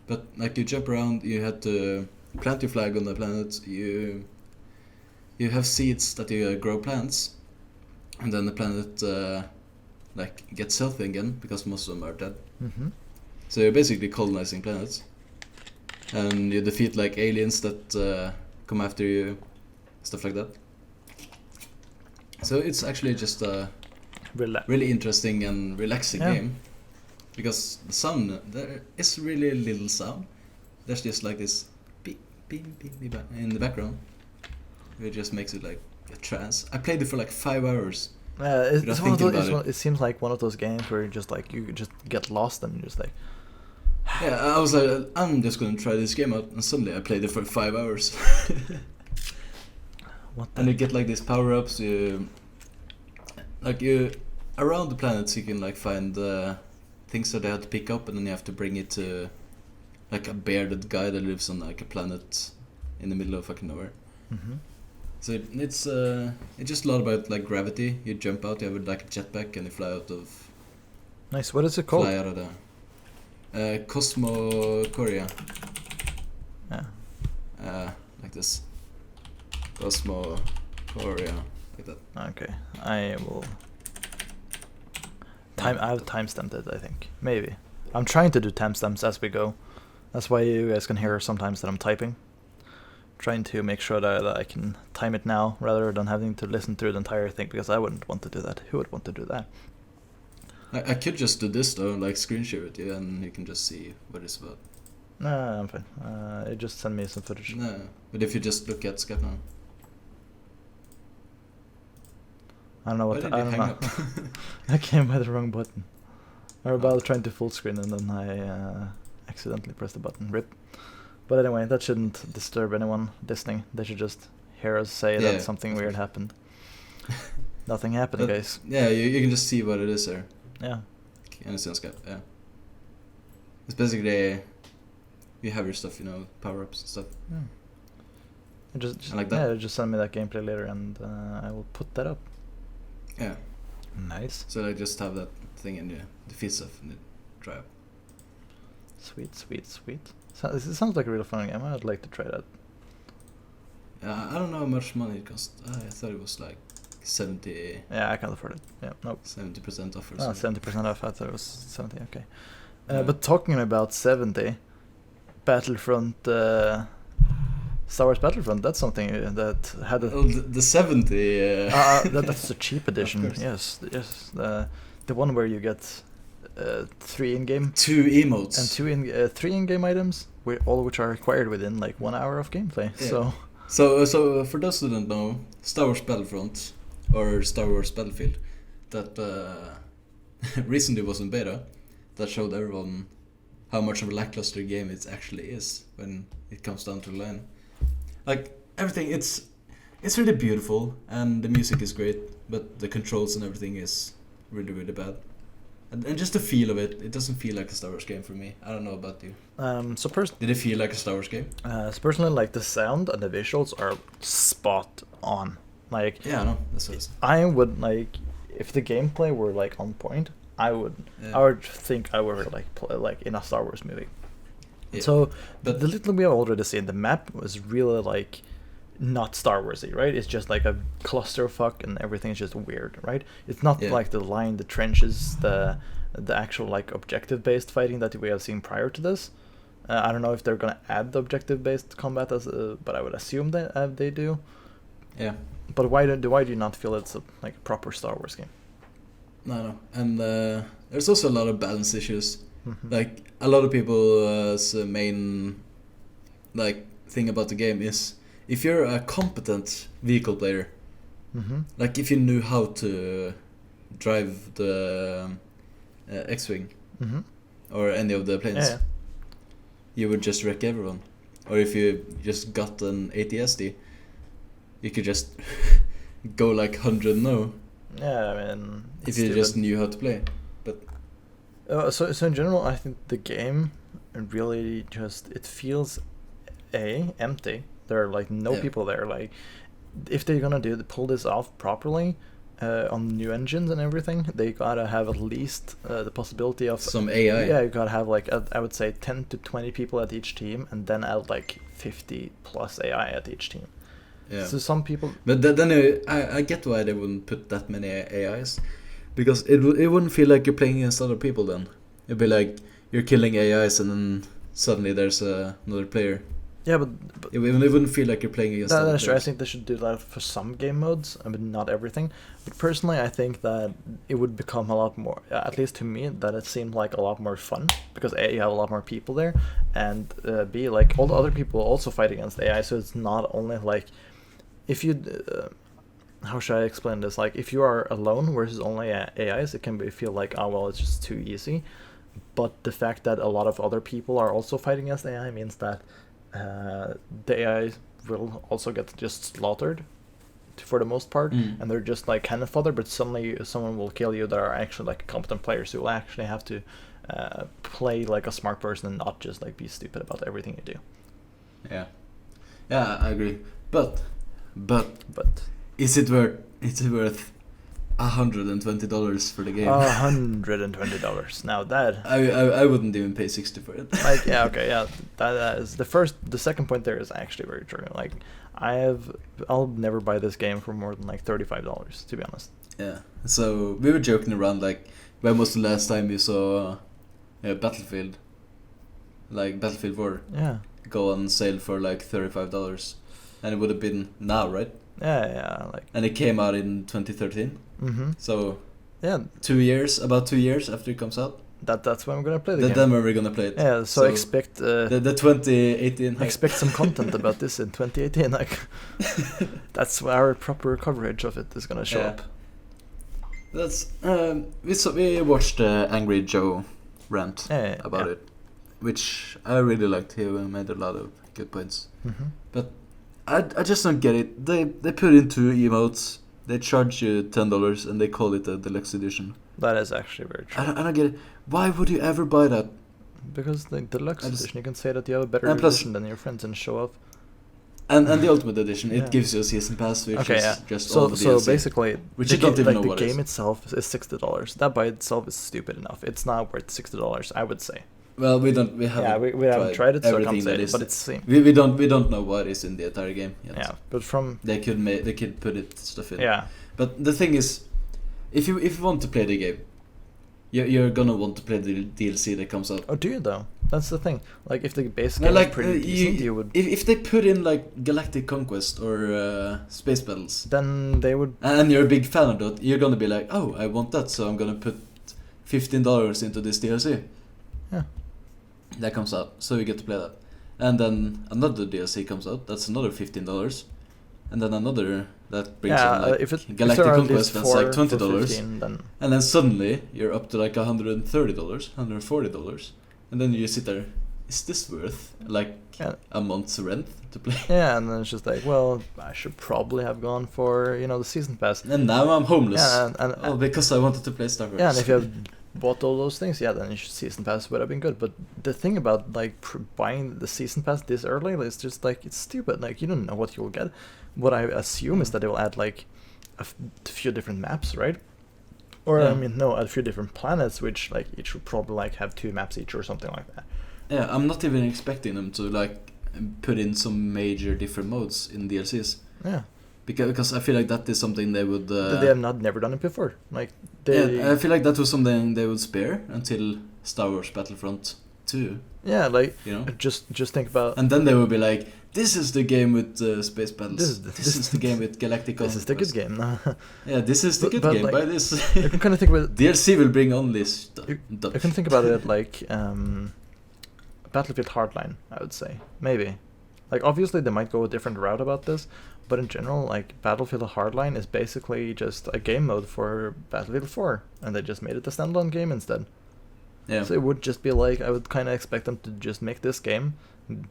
Speaker 1: But like you jump around, you have to plant your flag on the planet. You have seeds that you grow plants, and then the planet like gets healthy again because most of them are dead.
Speaker 2: Mm-hmm.
Speaker 1: So you're basically colonizing planets, and you defeat like aliens that come after you, stuff like that. So it's actually just a really interesting and relaxing game, because the sound, there is really little sound. There's just like this beep beep beep beep in the background. It just makes it like a trance. I played it for like 5 hours.
Speaker 2: It's one of those, it seems like one of those games where you just get lost and you just like.
Speaker 1: Yeah, I was like, I'm just gonna try this game out, and suddenly I played it for 5 hours. And you get like these power ups. You around the planets you can like find things that they have to pick up, and then you have to bring it to like a bearded guy that lives on like a planet in the middle of fucking nowhere.
Speaker 2: Mm-hmm.
Speaker 1: So it's just a lot about like gravity. You jump out, you have like a jetpack, and you fly out of.
Speaker 2: Nice. What is it called?
Speaker 1: Fly out of the. Cosmo Korea.
Speaker 2: Yeah.
Speaker 1: Like this. Cosmo Korea, like that.
Speaker 2: Okay, I will. I've timestamped it. I think maybe. I'm trying to do timestamps as we go. That's why you guys can hear sometimes that I'm typing. Trying to make sure that I can time it now rather than having to listen through the entire thing, because I wouldn't want to do that. Who would want to do that?
Speaker 1: I could just do this though, like screen share it, yeah, and you can just see what it's about.
Speaker 2: No, I'm fine. Just send me some footage.
Speaker 1: No, but if you just look at Skype now.
Speaker 2: I don't know what.
Speaker 1: Why did
Speaker 2: I
Speaker 1: you
Speaker 2: don't
Speaker 1: hang
Speaker 2: know.
Speaker 1: up?
Speaker 2: I came by the wrong button. I was about trying to full screen and then I accidentally pressed the button. Rip. But anyway, that shouldn't disturb anyone listening. They should just hear us say that something weird happened. Nothing happened, guys.
Speaker 1: Yeah, you can just see what it is there.
Speaker 2: Yeah.
Speaker 1: And it's on Skype, yeah. It's basically, you have your stuff, power-ups and stuff.
Speaker 2: Yeah. Just
Speaker 1: like that.
Speaker 2: Yeah, just send me that gameplay later and I will put that up.
Speaker 1: Yeah.
Speaker 2: Nice.
Speaker 1: So I just have that thing and you defeat stuff and you try out.
Speaker 2: Sweet, sweet, sweet. It sounds like a really fun game. I'd like to try that.
Speaker 1: I don't know how much money it cost. I thought it was like 70.
Speaker 2: Yeah, I can't afford it. Yeah, nope.
Speaker 1: 70% off or something.
Speaker 2: 70% off. I thought it was 70. Okay. But talking about 70, Battlefront, Star Wars Battlefront. That's something that had a.
Speaker 1: The 70.
Speaker 2: That's the cheap edition. Yes. The one where you get 3 in-game.
Speaker 1: 2 emotes.
Speaker 2: And 3 in-game items, all which are acquired within like 1 hour of gameplay.
Speaker 1: Yeah. So for those who don't know, Star Wars Battlefront or Star Wars Battlefield, that recently was in beta, that showed everyone how much of a lackluster game it actually is when it comes down to the line. Like everything, it's really beautiful and the music is great, but the controls and everything is really, really bad. And just the feel of it doesn't feel like a Star Wars game for me. I don't know about you. Did it feel like a Star Wars game?
Speaker 2: So personally, like the sound and the visuals are spot on. Like
Speaker 1: yeah, I know. That's what it is.
Speaker 2: I would like if the gameplay were like on point. I would think I were like in a Star Wars movie. Yeah. So but the little we have already seen, the map was really like not Star Warsy, right? It's just like a clusterfuck and everything is just weird, right? It's not like the line, the trenches, the actual like objective based fighting that we have seen prior to this. I don't know if they're gonna add the objective based combat but I would assume that they do.
Speaker 1: Yeah.
Speaker 2: But why do you not feel it's a proper Star Wars game?
Speaker 1: No, and there's also a lot of balance issues. Mm-hmm. Like a lot of people's main like thing about the game is if you're a competent vehicle player,
Speaker 2: mm-hmm.
Speaker 1: like if you knew how to drive the X-wing
Speaker 2: mm-hmm.
Speaker 1: or any of the planes, you would just wreck everyone. Or if you just got an ATSD, you could just go like 100 no.
Speaker 2: Yeah, I mean,
Speaker 1: if you just knew how to play. But
Speaker 2: so in general, I think the game really it feels empty. There are like no people there. Like if they're gonna pull this off properly, on new engines and everything, they gotta have at least the possibility of
Speaker 1: some AI.
Speaker 2: Yeah, you gotta have like I would say 10 to 20 people at each team, and then add like 50 plus AI at each team.
Speaker 1: Yeah.
Speaker 2: So some people.
Speaker 1: But then I get why they wouldn't put that many AIs, because it wouldn't feel like you're playing against other people then. It'd be like you're killing AIs and then suddenly there's another player.
Speaker 2: Yeah, but
Speaker 1: it wouldn't feel like you're playing against other
Speaker 2: that's true.
Speaker 1: players.
Speaker 2: I think they should do that for some game modes, I mean not everything. But personally, I think that it would become a lot more, at least to me, that it seemed like a lot more fun, because A, you have a lot more people there, and B, like all the other people also fight against AI, so it's not only like, if you, how should I explain this? Like, if you are alone versus only AIs, it can feel like, oh well, it's just too easy. But the fact that a lot of other people are also fighting against AI means that the AI will also get just slaughtered for the most part, and they're just like cannon fodder, but suddenly someone will kill you that are actually like competent players who will actually have to play like a smart person and not just like be stupid about everything you do.
Speaker 1: Yeah, I agree. But is it worth $120 for the game?
Speaker 2: $120. Now that
Speaker 1: I wouldn't even pay 60 for it.
Speaker 2: Like, yeah, okay, yeah. That is the second point there is actually very true. Like, I'll never buy this game for more than like $35, to be honest.
Speaker 1: Yeah. So we were joking around like, when was the last time you saw Battlefield, like Battlefield 4, go on sale for like $35, and it would have been now, right?
Speaker 2: Yeah, like.
Speaker 1: And it came out in 2013.
Speaker 2: Mm-hmm.
Speaker 1: So.
Speaker 2: Yeah.
Speaker 1: About 2 years after it comes out.
Speaker 2: That's when we're gonna play the game.
Speaker 1: Then when we're gonna play it.
Speaker 2: Yeah. So expect
Speaker 1: the 2018. Hype.
Speaker 2: Expect some content about this in 2018. Like, that's where our proper coverage of it is gonna show up.
Speaker 1: That's we watched Angry Joe rant about it, which I really liked. He made a lot of good points.
Speaker 2: Mm-hmm.
Speaker 1: But I just don't get it. They put in 2 emotes. They charge you $10 and they call it a deluxe edition.
Speaker 2: That is actually very true.
Speaker 1: I don't get it. Why would you ever buy that?
Speaker 2: Because the deluxe edition, you can say that you have a better edition than your friends and show off.
Speaker 1: And the ultimate edition, it gives you a season pass, which is just all the DLC.
Speaker 2: So basically,
Speaker 1: which you don't even know
Speaker 2: the
Speaker 1: what
Speaker 2: game
Speaker 1: is.
Speaker 2: itself is $60. That by itself is stupid enough. It's not worth $60, I would say.
Speaker 1: Well, we haven't
Speaker 2: tried it, so I can't say it, but it's same.
Speaker 1: We don't know what is in the entire game yet.
Speaker 2: Yeah, but from
Speaker 1: they could put stuff in.
Speaker 2: Yeah.
Speaker 1: But the thing is, if you want to play the game, you're gonna want to play the DLC that comes out.
Speaker 2: Oh, do you though? That's the thing. Like, if the base game is pretty decent, you would.
Speaker 1: If they put in like Galactic Conquest or Space Battles,
Speaker 2: then they would.
Speaker 1: And you're a big fan of that, you're gonna be like, oh, I want that, so I'm gonna put $15 into this DLC.
Speaker 2: Yeah.
Speaker 1: That comes out, so you get to play that, and then another DLC comes out. That's another $15, and then another that brings in like Galactic Conquest. That's like $20, and then suddenly you're up to like $130, $140, and then you sit there. Is this worth like a month's rent to play?
Speaker 2: Yeah, and then it's just like, well, I should probably have gone for the season pass.
Speaker 1: And now I'm homeless.
Speaker 2: Yeah, and
Speaker 1: because I wanted to play Star Wars.
Speaker 2: Yeah, and if you have bought all those things, then season pass would have been good. But the thing about like buying the season pass this early is just like, it's stupid. Like, you don't know what you'll get. What I assume is that they will add like a few different maps, right? Or a few different planets, which like each would probably like have 2 maps each or something like that.
Speaker 1: Yeah, I'm not even expecting them to like put in some major different modes in DLCs.
Speaker 2: Yeah.
Speaker 1: Because I feel like that is something they would.
Speaker 2: They have never done it before. Like
Speaker 1: I feel like that was something they would spare until Star Wars Battlefront 2.
Speaker 2: Yeah, like just think about.
Speaker 1: And then they would be like, "This is the game with space battles. This is the game with Galactic Conquest.
Speaker 2: This is the good game."
Speaker 1: Yeah, this is the good game.
Speaker 2: Like,
Speaker 1: buy this.
Speaker 2: You can kind of think about
Speaker 1: DLC will bring on this.
Speaker 2: You can think about it like Battlefield Hardline, I would say. Maybe. Like, obviously they might go a different route about this, but in general, like, Battlefield Hardline is basically just a game mode for Battlefield 4, and they just made it a standalone game instead.
Speaker 1: Yeah.
Speaker 2: So it would just be like, I would kind of expect them to just make this game,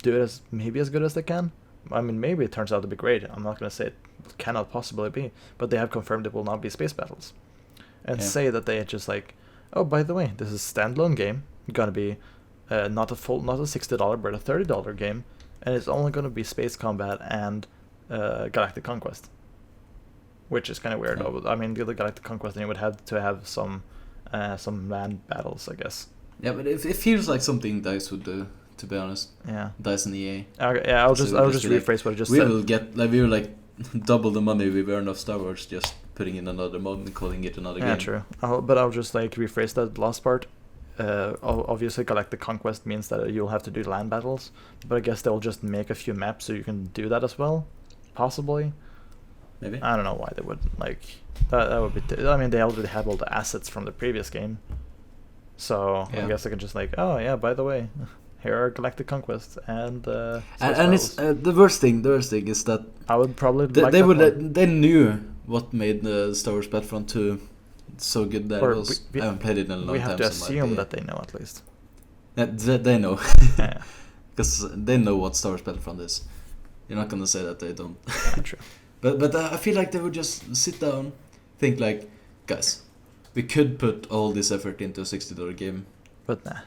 Speaker 2: do it as maybe as good as they can. I mean, maybe it turns out to be great. I'm not going to say it cannot possibly be, but they have confirmed it will not be space battles. And say that they just like, oh, by the way, this is a standalone game, gonna be not a $60 but a $30 game, and it's only gonna be space combat and Galactic Conquest. which is kind of weird. I mean, the Galactic Conquest, and you would have to have some land battles, I guess.
Speaker 1: Yeah, but it feels like something DICE would do, to be honest.
Speaker 2: Yeah.
Speaker 1: DICE and EA.
Speaker 2: Okay, yeah, I'll just rephrase what I just said.
Speaker 1: We will like double the money we've earned off Star Wars just putting in another mod and calling it another game.
Speaker 2: Yeah, true. I'll just like rephrase that last part. Obviously, Galactic Conquest means that you'll have to do land battles, but I guess they'll just make a few maps so you can do that as well, possibly.
Speaker 1: Maybe.
Speaker 2: I don't know why they would like that. Would be. I mean, they already had all the assets from the previous game, so I guess I can just like, oh yeah, by the way, here are Galactic Conquest and
Speaker 1: it's the worst thing. The worst thing is that
Speaker 2: I would probably
Speaker 1: they knew what made the Star Wars Battlefront 2 so good that it was. I haven't played it in a long time.
Speaker 2: We have to assume that they know at least.
Speaker 1: They know.
Speaker 2: Yeah.
Speaker 1: Because they know what Star Wars Battlefront is. You're not gonna say that they don't.
Speaker 2: Yeah, true.
Speaker 1: But I feel like they would just sit down, think like, guys, we could put all this effort into a $60 game.
Speaker 2: But nah.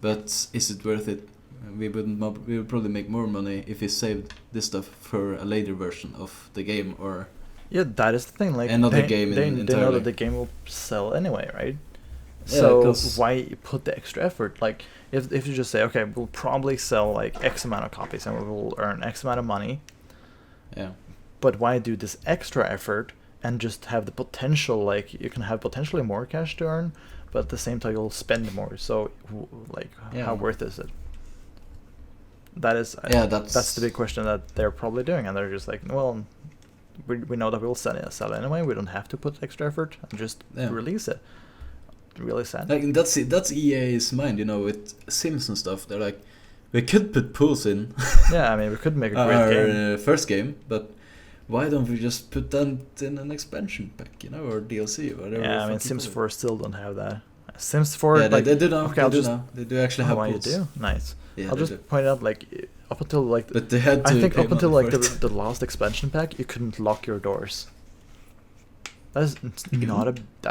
Speaker 1: But is it worth it? We would probably make more money if we saved this stuff for a later version of the game or.
Speaker 2: Yeah, that is the thing. Like
Speaker 1: another game
Speaker 2: they know that the game will sell anyway, right? So why put the extra effort? Like if you just say, okay, we'll probably sell like X amount of copies and we'll earn X amount of money.
Speaker 1: Yeah.
Speaker 2: But why do this extra effort and just have the potential, like you can have potentially more cash to earn, but at the same time you'll spend more. So like how worth is it? That's the big question that they're probably doing, and they're just like, well, we know that we'll sell it anyway. We don't have to put extra effort and just release it. Really sad.
Speaker 1: Like that's EA's mind, with Sims and stuff. They're like, we could put pools in.
Speaker 2: Yeah, I mean we could make a great game.
Speaker 1: First game, but why don't we just put that in an expansion pack, or DLC or whatever?
Speaker 2: Yeah, I mean Sims 4 still don't have that. Sims 4.
Speaker 1: Yeah,
Speaker 2: like,
Speaker 1: they do now.
Speaker 2: Okay,
Speaker 1: they do actually have pools.
Speaker 2: You do? Nice.
Speaker 1: Yeah,
Speaker 2: I'll just point out like up until like.
Speaker 1: But they had to.
Speaker 2: I think up until like the last expansion pack, you couldn't lock your doors. That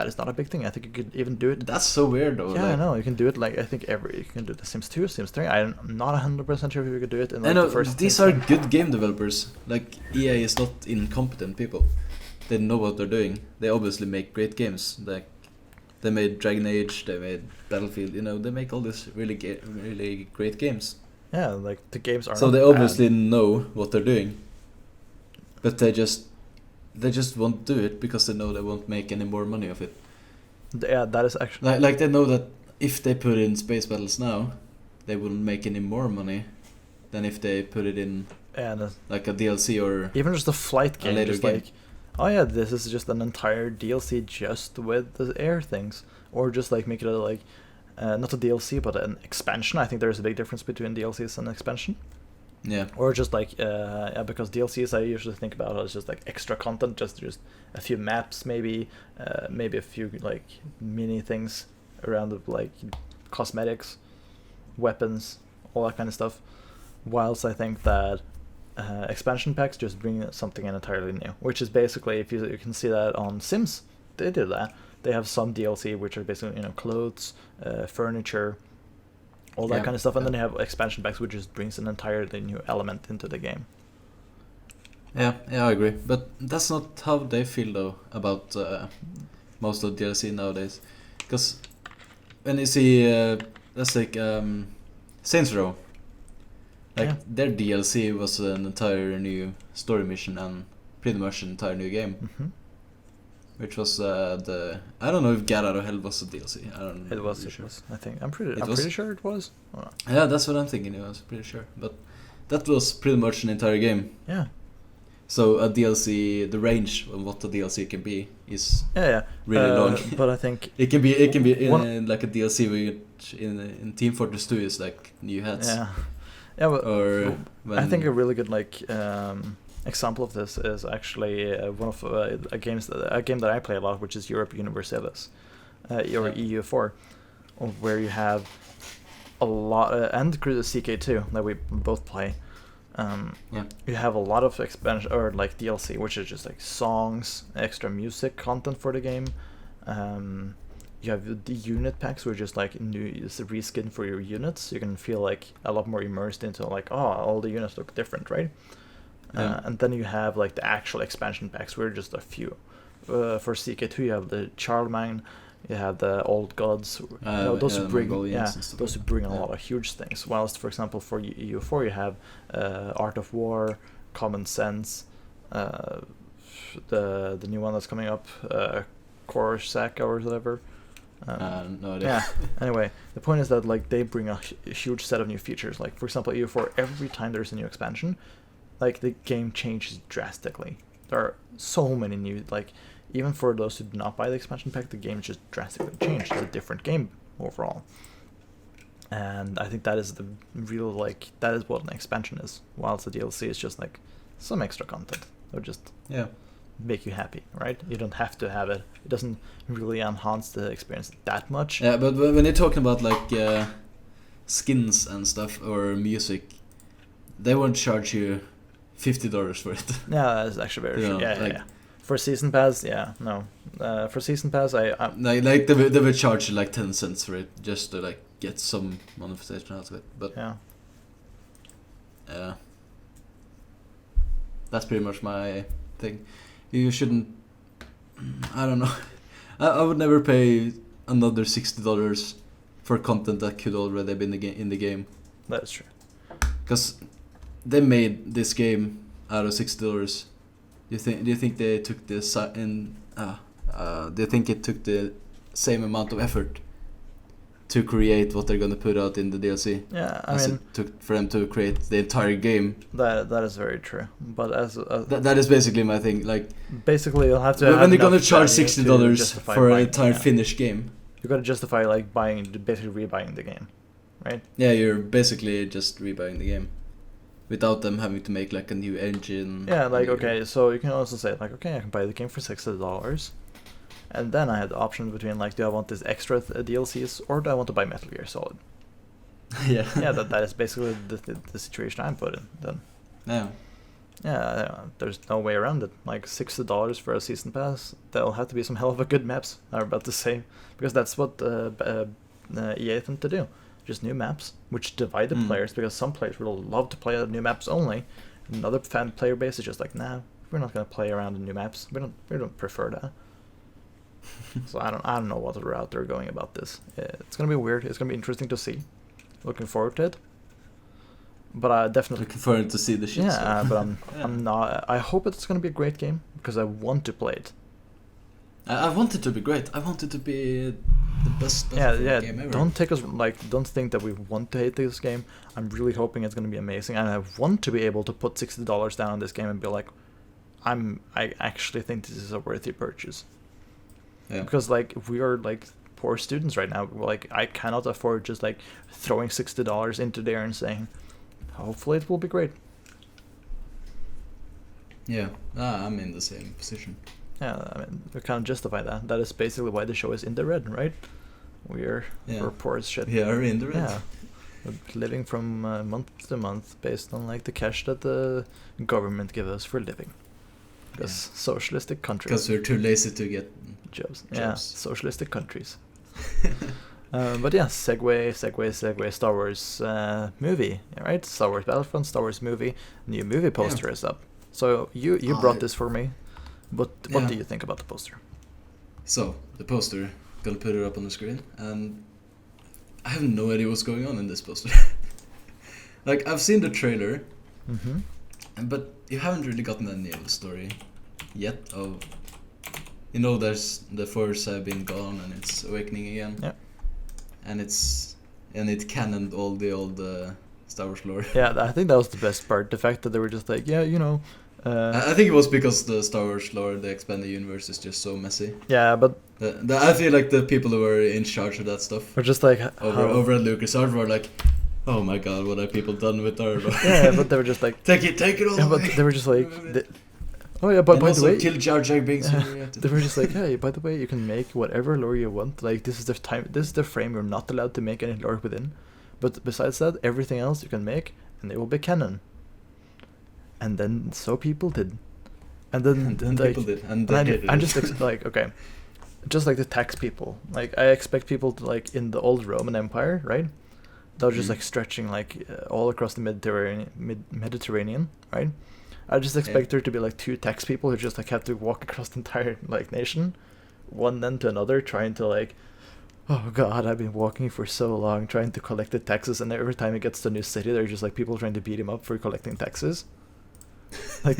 Speaker 2: is not a big thing. I think you could even do it.
Speaker 1: That's so weird though.
Speaker 2: Yeah, I know. You can do it like I think you can do the Sims 2, Sims 3. I'm not 100% sure if you could do it in like the first.
Speaker 1: These are good game developers. Like EA is not incompetent people. They know what they're doing. They obviously make great games. Like they made Dragon Age, they made Battlefield. They make all these really great games.
Speaker 2: Yeah, like the games are.
Speaker 1: So they obviously know what they're doing. But they just won't do it because they know they won't make any more money of it.
Speaker 2: Yeah, that is actually...
Speaker 1: Like they know that if they put in space battles now, they wouldn't make any more money than if they put it in like a DLC or...
Speaker 2: Even just a flight game, just
Speaker 1: game.
Speaker 2: like, oh yeah, this is just an entire DLC just with the air things. Or just like make it like, not a DLC, but an expansion. I think there's a big difference between DLCs and expansion.
Speaker 1: Yeah.
Speaker 2: Or just like because DLCs I usually think about as just like extra content, just a few maps, maybe a few like mini things around the like cosmetics, weapons, all that kind of stuff. Whilst I think that expansion packs just bring something entirely new, which is basically if you can see that on Sims, they do that. They have some DLC which are basically clothes, furniture. All that kind of stuff, and then they have expansion packs, which just brings an entirely new element into the game.
Speaker 1: Yeah, I agree. But that's not how they feel, though, about most of DLC nowadays. Because when you see, let's take Saints Row, their DLC was an entire new story mission and pretty much an entire new game.
Speaker 2: Mm-hmm.
Speaker 1: Which was I don't know if Get Out of Hell was a DLC. I don't know.
Speaker 2: It was.
Speaker 1: Sure.
Speaker 2: I think I'm pretty sure it was. Oh, no.
Speaker 1: Yeah, that's what I'm thinking. I was pretty sure, but that was pretty much an entire game.
Speaker 2: Yeah.
Speaker 1: So a DLC, the range of what the DLC can be is really long.
Speaker 2: But I think
Speaker 1: it can be in like a DLC which in Team Fortress 2 is like new hats.
Speaker 2: Yeah. Yeah, but I think a really good example of this is actually one of a game that I play a lot, which is Europe Universalis, or EU4, where you have a lot, and CK2 that we both play. You have a lot of expansion or like DLC, which is just like songs, extra music content for the game. You have the unit packs, which is like new reskin for your units. You can feel like a lot more immersed into like, all the units look different, right? And then you have like the actual expansion packs, where just a few. For CK2, you have the Charlemagne, you have the Old Gods. Those who bring a lot of huge things. Whilst, for example, for EU4, you have Art of War, Common Sense, the new one that's coming up, Corsac or whatever.
Speaker 1: No idea.
Speaker 2: Yeah. Anyway, the point is that like they bring a huge set of new features. Like, for example, EU4, every time there's a new expansion, like the game changes drastically. There are so many new, like, even for those who do not buy the expansion pack, the game just drastically changed. It's a different game overall. And I think that is the real, like, that is what an expansion is. Whilst the DLC is just like some extra content. Or just make you happy, right? You don't have to have it. It doesn't really enhance the experience that much.
Speaker 1: Yeah, but when you're talking about like skins and stuff or music, they won't charge you $50 for it.
Speaker 2: Yeah, that's actually very true. Yeah. For Season Pass, no. For Season Pass, I
Speaker 1: like they would charge you like 10 cents for it just to like get some monetization out of it. But yeah, that's pretty much my thing. You shouldn't. I don't know. I would never pay another $60 for content that could already be in the game.
Speaker 2: That's true.
Speaker 1: Because they made this game out of $60. Do you think they took this in? Do you think it took the same amount of effort to create what they're gonna put out in the DLC?
Speaker 2: Yeah,
Speaker 1: as it took for them to create the entire game.
Speaker 2: That is very true. But as
Speaker 1: that is basically my thing. Like,
Speaker 2: basically, you'll have to.
Speaker 1: When you're gonna charge $60 for an entire finished game,
Speaker 2: you gotta justify like basically rebuying the game, right?
Speaker 1: Yeah, you're basically just rebuying the game, without them having to make like a new engine.
Speaker 2: Yeah, like okay, so you can also say like, okay, I can buy the game for $60, and then I have the option between like, do I want this extra DLCs or do I want to buy Metal Gear Solid?
Speaker 1: Yeah.
Speaker 2: Yeah, that is basically the situation I'm put in then.
Speaker 1: Yeah.
Speaker 2: Yeah, there's no way around it. Like $60 for a season pass, there'll have to be some hell of a good maps, I'm about to say, because that's what EA tend to do. Just new maps, which divide the players, because some players will love to play the new maps only. Another fan player base is just like, nah, we're not gonna play around in new maps. We don't prefer that. So I don't know what route they're going about this. It's gonna be weird. It's gonna be interesting to see. Looking forward to it. But I definitely
Speaker 1: looking forward to see the shit.
Speaker 2: Yeah, but I'm not. I hope it's gonna be a great game because I want to play it.
Speaker 1: I want it to be great. I want it to be the best game ever.
Speaker 2: Don't think that we want to hate this game. I'm really hoping it's gonna be amazing, and I want to be able to put $60 down on this game and be like, I actually think this is a worthy purchase. Yeah. Because like we are like poor students right now. Like I cannot afford just like throwing $60 into there and saying, hopefully it will be great.
Speaker 1: Yeah, I'm in the same position.
Speaker 2: Yeah, I mean, we can't justify that. That is basically why the show is In The Red, right? We're poor as shit.
Speaker 1: We are in the red.
Speaker 2: Yeah, we're living from month to month based on like the cash that the government gives us for living. Because socialistic countries.
Speaker 1: Because we're too lazy to get
Speaker 2: jobs. Yeah, socialistic countries. But yeah, segue. Star Wars movie, right? Star Wars Battlefront, Star Wars movie. New movie poster is up. So you brought this for me. But what do you think about the poster?
Speaker 1: So, the poster, gonna put it up on the screen, and I have no idea what's going on in this poster. Like, I've seen the trailer, but you haven't really gotten any of the story yet of... You know, there's the Force have been gone and it's awakening again. Yeah. And it canoned all the old Star Wars lore.
Speaker 2: Yeah, I think that was the best part. The fact that they were just like,
Speaker 1: I think it was because the Star Wars lore, the expanded universe, is just so messy.
Speaker 2: Yeah, but...
Speaker 1: I feel like the people who were in charge of that stuff...
Speaker 2: Are just like...
Speaker 1: Over at LucasArts were like, oh my god, what have people done with our lore?
Speaker 2: Yeah, but they were just like...
Speaker 1: Take it all away.
Speaker 2: But they were just like... Oh yeah, but by the way...
Speaker 1: kill Jar Jar Binks.
Speaker 2: They were just like, hey, by the way, you can make whatever lore you want. Like, this is the frame you're not allowed to make any lore within. But besides that, everything else you can make, and it will be canon. And then people did. And then
Speaker 1: people did.
Speaker 2: I'm just like, okay, just like the tax people. Like, I expect people to, like, in the old Roman Empire, right? They were just like stretching like all across the Mediterranean, right? I just expect there to be like 2 tax people who just like have to walk across the entire like nation, one end to another, trying to like, oh god, I've been walking for so long trying to collect the taxes, and every time he gets to a new city, there's just like people trying to beat him up for collecting taxes. Like,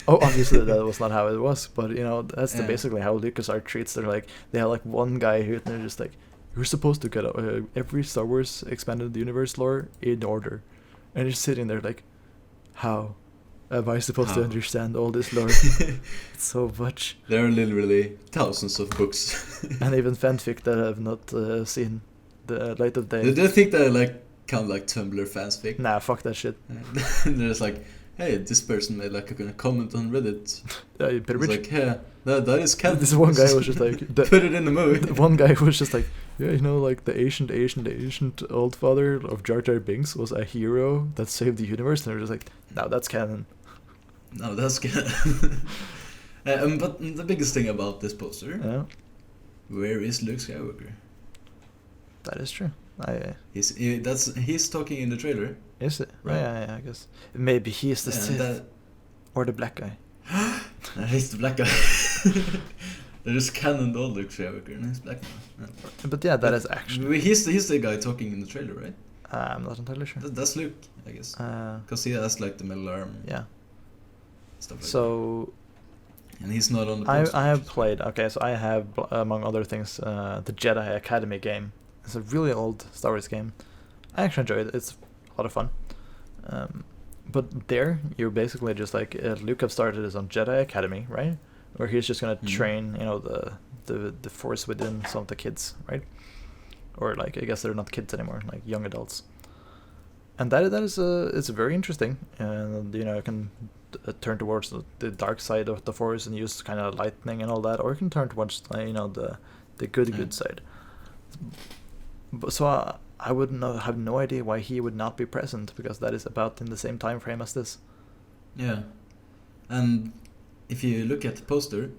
Speaker 2: obviously that was not how it was, but you know, that's basically how LucasArts treats. They have like one guy who they're just like, you're supposed to get every Star Wars expanded universe lore in order, and you're sitting there like, how am I supposed to understand all this lore? It's so much.
Speaker 1: There are literally thousands of books,
Speaker 2: and even fanfic that have not seen the light of day.
Speaker 1: Do you think that like kind of like Tumblr fanfic?
Speaker 2: Nah, fuck that shit.
Speaker 1: There's like, hey, this person made like a comment on Reddit.
Speaker 2: Yeah,
Speaker 1: it's like, yeah, that is canon.
Speaker 2: This one guy was just like,
Speaker 1: put it in the movie.
Speaker 2: One guy was just like, yeah, you know, like the ancient old father of Jar Jar Binks was a hero that saved the universe, and they're just like, no, that's canon.
Speaker 1: No, that's canon. But the biggest thing about this poster, where is Luke Skywalker?
Speaker 2: That is true.
Speaker 1: He's talking in the trailer.
Speaker 2: Is it? Right. Yeah, I guess. Maybe he's the Sith. Or the black guy.
Speaker 1: He's the black guy. They just cannoned all Luke Skywalker and he's black now. Yeah.
Speaker 2: But yeah, that is actually...
Speaker 1: He's the guy talking in the trailer, right?
Speaker 2: I'm not entirely sure.
Speaker 1: That's Luke, I guess. Because he has like the metal arm.
Speaker 2: Yeah.
Speaker 1: Stuff like
Speaker 2: that.
Speaker 1: And he's not on the poster.
Speaker 2: I have played... Okay, so I have, among other things, the Jedi Academy game. It's a really old Star Wars game. I actually enjoyed it. It's a lot of fun. But there, you're basically just like Luke have started his own Jedi Academy, right? Where he's just gonna train, you know, the Force within some of the kids, right? Or like, I guess they're not kids anymore, like young adults. And that is it's very interesting, and you know, you can turn towards the dark side of the Force and use kind of lightning and all that, or you can turn towards you know, the good side. But so I would have no idea why he would not be present, because that is about in the same time frame as this. Yeah.
Speaker 1: And if you look at the poster,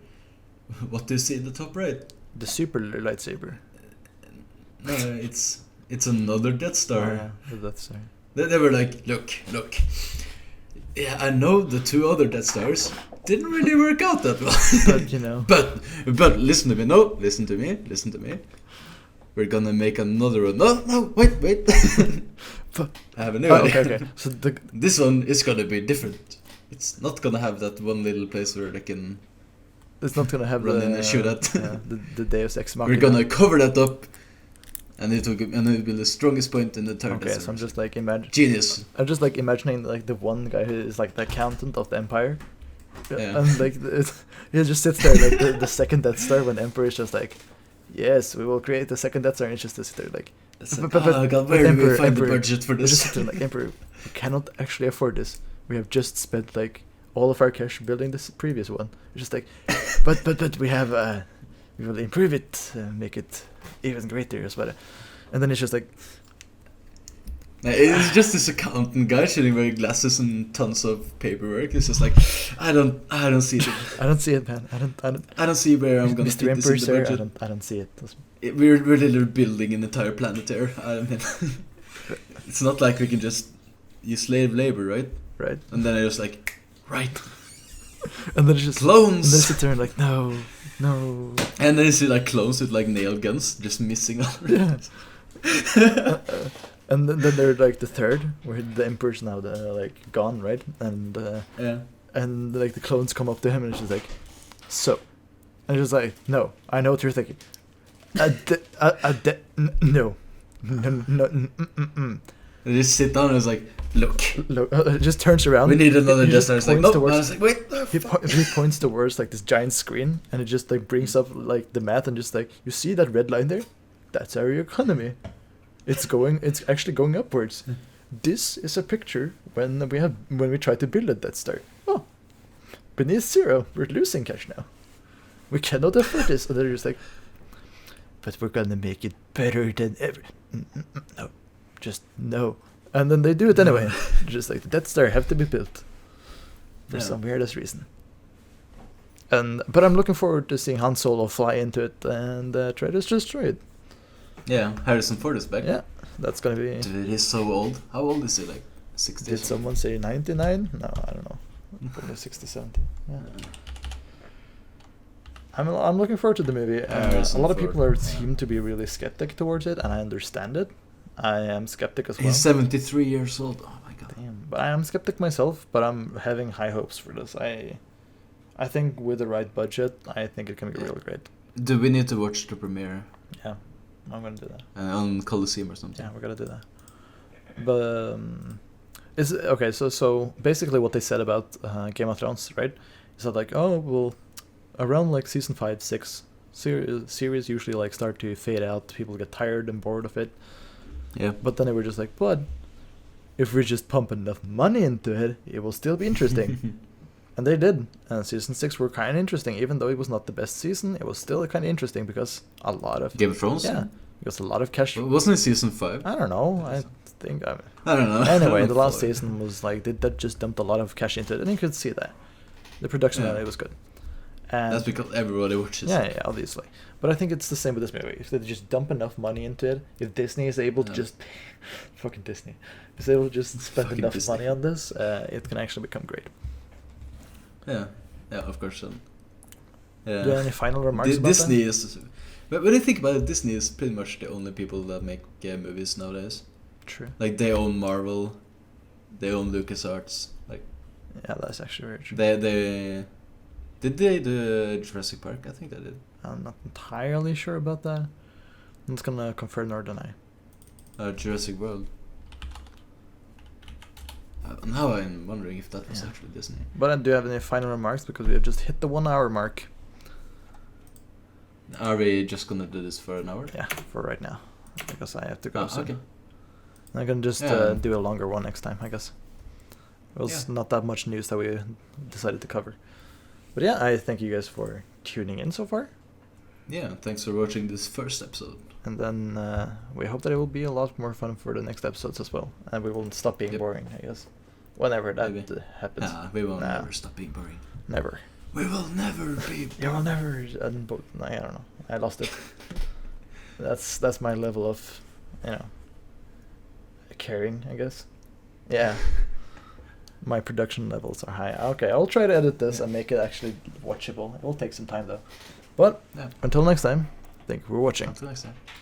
Speaker 1: what do you see in the top right?
Speaker 2: The super lightsaber.
Speaker 1: No, it's another Death Star.
Speaker 2: Oh, yeah, the Death Star.
Speaker 1: They were like, look. Yeah, I know the 2 other Death Stars didn't really work out that well.
Speaker 2: But, you know.
Speaker 1: But listen to me. No, listen to me. We're gonna make another one. No, wait. I have a new idea.
Speaker 2: Okay. So
Speaker 1: this one is gonna be different. It's not gonna have that one little place where they can.
Speaker 2: It's not gonna have
Speaker 1: run in and shoot at.
Speaker 2: The Deus Ex Machina.
Speaker 1: We're gonna cover that up, and it will be the strongest point in the entire.
Speaker 2: Okay, so I'm just like
Speaker 1: genius.
Speaker 2: I'm just like imagining like the one guy who is like the accountant of the Empire.
Speaker 1: Yeah.
Speaker 2: And like he just sits there like the second Death Star when the Emperor is just like, yes, we will create the second Death Star, and it's just to sit there like,
Speaker 1: oh god, where do we find the budget for this?
Speaker 2: Just sit there like, Emperor, we cannot actually afford this. We have just spent like all of our cash building this previous one. It's just like, but we have we will improve it, make it even greater as well. And then it's just like,
Speaker 1: it's just this accountant guy sitting wearing glasses and tons of paperwork. It's just like, I don't see it.
Speaker 2: I don't see it, man.
Speaker 1: I don't see where I'm gonna
Speaker 2: Mr.
Speaker 1: fit this in the budget.
Speaker 2: I don't see it.
Speaker 1: We're literally building an entire planet here. I mean, it's not like we can just use slave labor, right?
Speaker 2: Right.
Speaker 1: And then I was like, right.
Speaker 2: And then it's just
Speaker 1: clones.
Speaker 2: And then sit there and like, no.
Speaker 1: And then you see like clones with like nail guns just missing all.
Speaker 2: Yeah. And then they're like the third, where the Emperor's now like gone, right? And and like the clones come up to him and it's just like, so, and it's just like, no, I know what you're thinking. No.
Speaker 1: They just sit down and it's like, look.
Speaker 2: Just turns around.
Speaker 1: We need another Death Star. It's like, no. I was like, wait.
Speaker 2: He points towards like this giant screen, and it just like brings up like the math, and just like, you see that red line there? That's our economy. It's actually going upwards. This is a picture when we try to build a Death Star. Oh, beneath 0, we're losing cash now. We cannot afford this. And they're just like, but we're gonna make it better than ever. No, just no. And then they do it anyway. Just like, the Death Star have to be built for some weirdest reason. But I'm looking forward to seeing Han Solo fly into it and try to destroy it.
Speaker 1: Yeah, Harrison Ford is back.
Speaker 2: Yeah, that's gonna be.
Speaker 1: Dude, he's so old. How old is he? Like 60?
Speaker 2: Did someone say 99? No, I don't know. Probably 60, 70. Yeah. I'm looking forward to the movie. A lot of people seem to be really skeptic towards it, and I understand it. I am skeptic as well.
Speaker 1: He's 73 years old. Oh my god.
Speaker 2: Damn. But I am skeptic myself, but I'm having high hopes for this. I think with the right budget, I think it can be really great.
Speaker 1: Do we need to watch the premiere?
Speaker 2: Yeah, I'm gonna do that.
Speaker 1: On Coliseum or something?
Speaker 2: Yeah, we're gonna do that. But is okay. So basically, what they said about Game of Thrones, right? Is that like, oh well, around like season 5, 6, series usually like start to fade out. People get tired and bored of it.
Speaker 1: Yeah.
Speaker 2: But then they were just like, but if we just pump enough money into it, it will still be interesting. And they did. And season 6 were kind of interesting, even though it was not the best season. It was still kind of interesting because a lot of
Speaker 1: Game of Thrones.
Speaker 2: Yeah, because a lot of cash.
Speaker 1: Wasn't it season 5?
Speaker 2: I don't know. I
Speaker 1: don't know.
Speaker 2: Anyway, the last season was like they just dumped a lot of cash into it, and you could see that the production on it was good. And
Speaker 1: that's because everybody watches.
Speaker 2: Yeah, obviously. But I think it's the same with this movie. If they just dump enough money into it, if Disney is able to just fucking Disney, if they will just spend enough money on this, it can actually become great.
Speaker 1: Yeah, of course. So. Yeah.
Speaker 2: Do you have any final remarks about
Speaker 1: Disney
Speaker 2: that?
Speaker 1: is, but when you think about it, Disney is pretty much the only people that make movies nowadays.
Speaker 2: True.
Speaker 1: Like they own Marvel, they own LucasArts. Like.
Speaker 2: Yeah, that's actually very true.
Speaker 1: Did they do Jurassic Park? I think they did.
Speaker 2: I'm not entirely sure about that. I'm just gonna confirm nor deny.
Speaker 1: Jurassic World. Now I'm wondering if that was actually Disney.
Speaker 2: But do you have any final remarks? Because we have just hit the 1 hour mark.
Speaker 1: Are we just gonna do this for an hour?
Speaker 2: Yeah, for right now. Because I have to go soon.
Speaker 1: Okay.
Speaker 2: I'm gonna just do a longer one next time, I guess. It was not that much news that we decided to cover. But yeah, I thank you guys for tuning in so far.
Speaker 1: Yeah, thanks for watching this first episode.
Speaker 2: And then we hope that it will be a lot more fun for the next episodes as well. And we won't stop being boring, I guess. Whenever that happens.
Speaker 1: Nah, we will never stop being boring.
Speaker 2: Never.
Speaker 1: We will never be boring.
Speaker 2: You will never... I don't know. I lost it. That's my level of, caring, I guess. Yeah. My production levels are high. Okay, I'll try to edit this and make it actually watchable. It will take some time though. But until next time, thank you for watching.
Speaker 1: Until next time.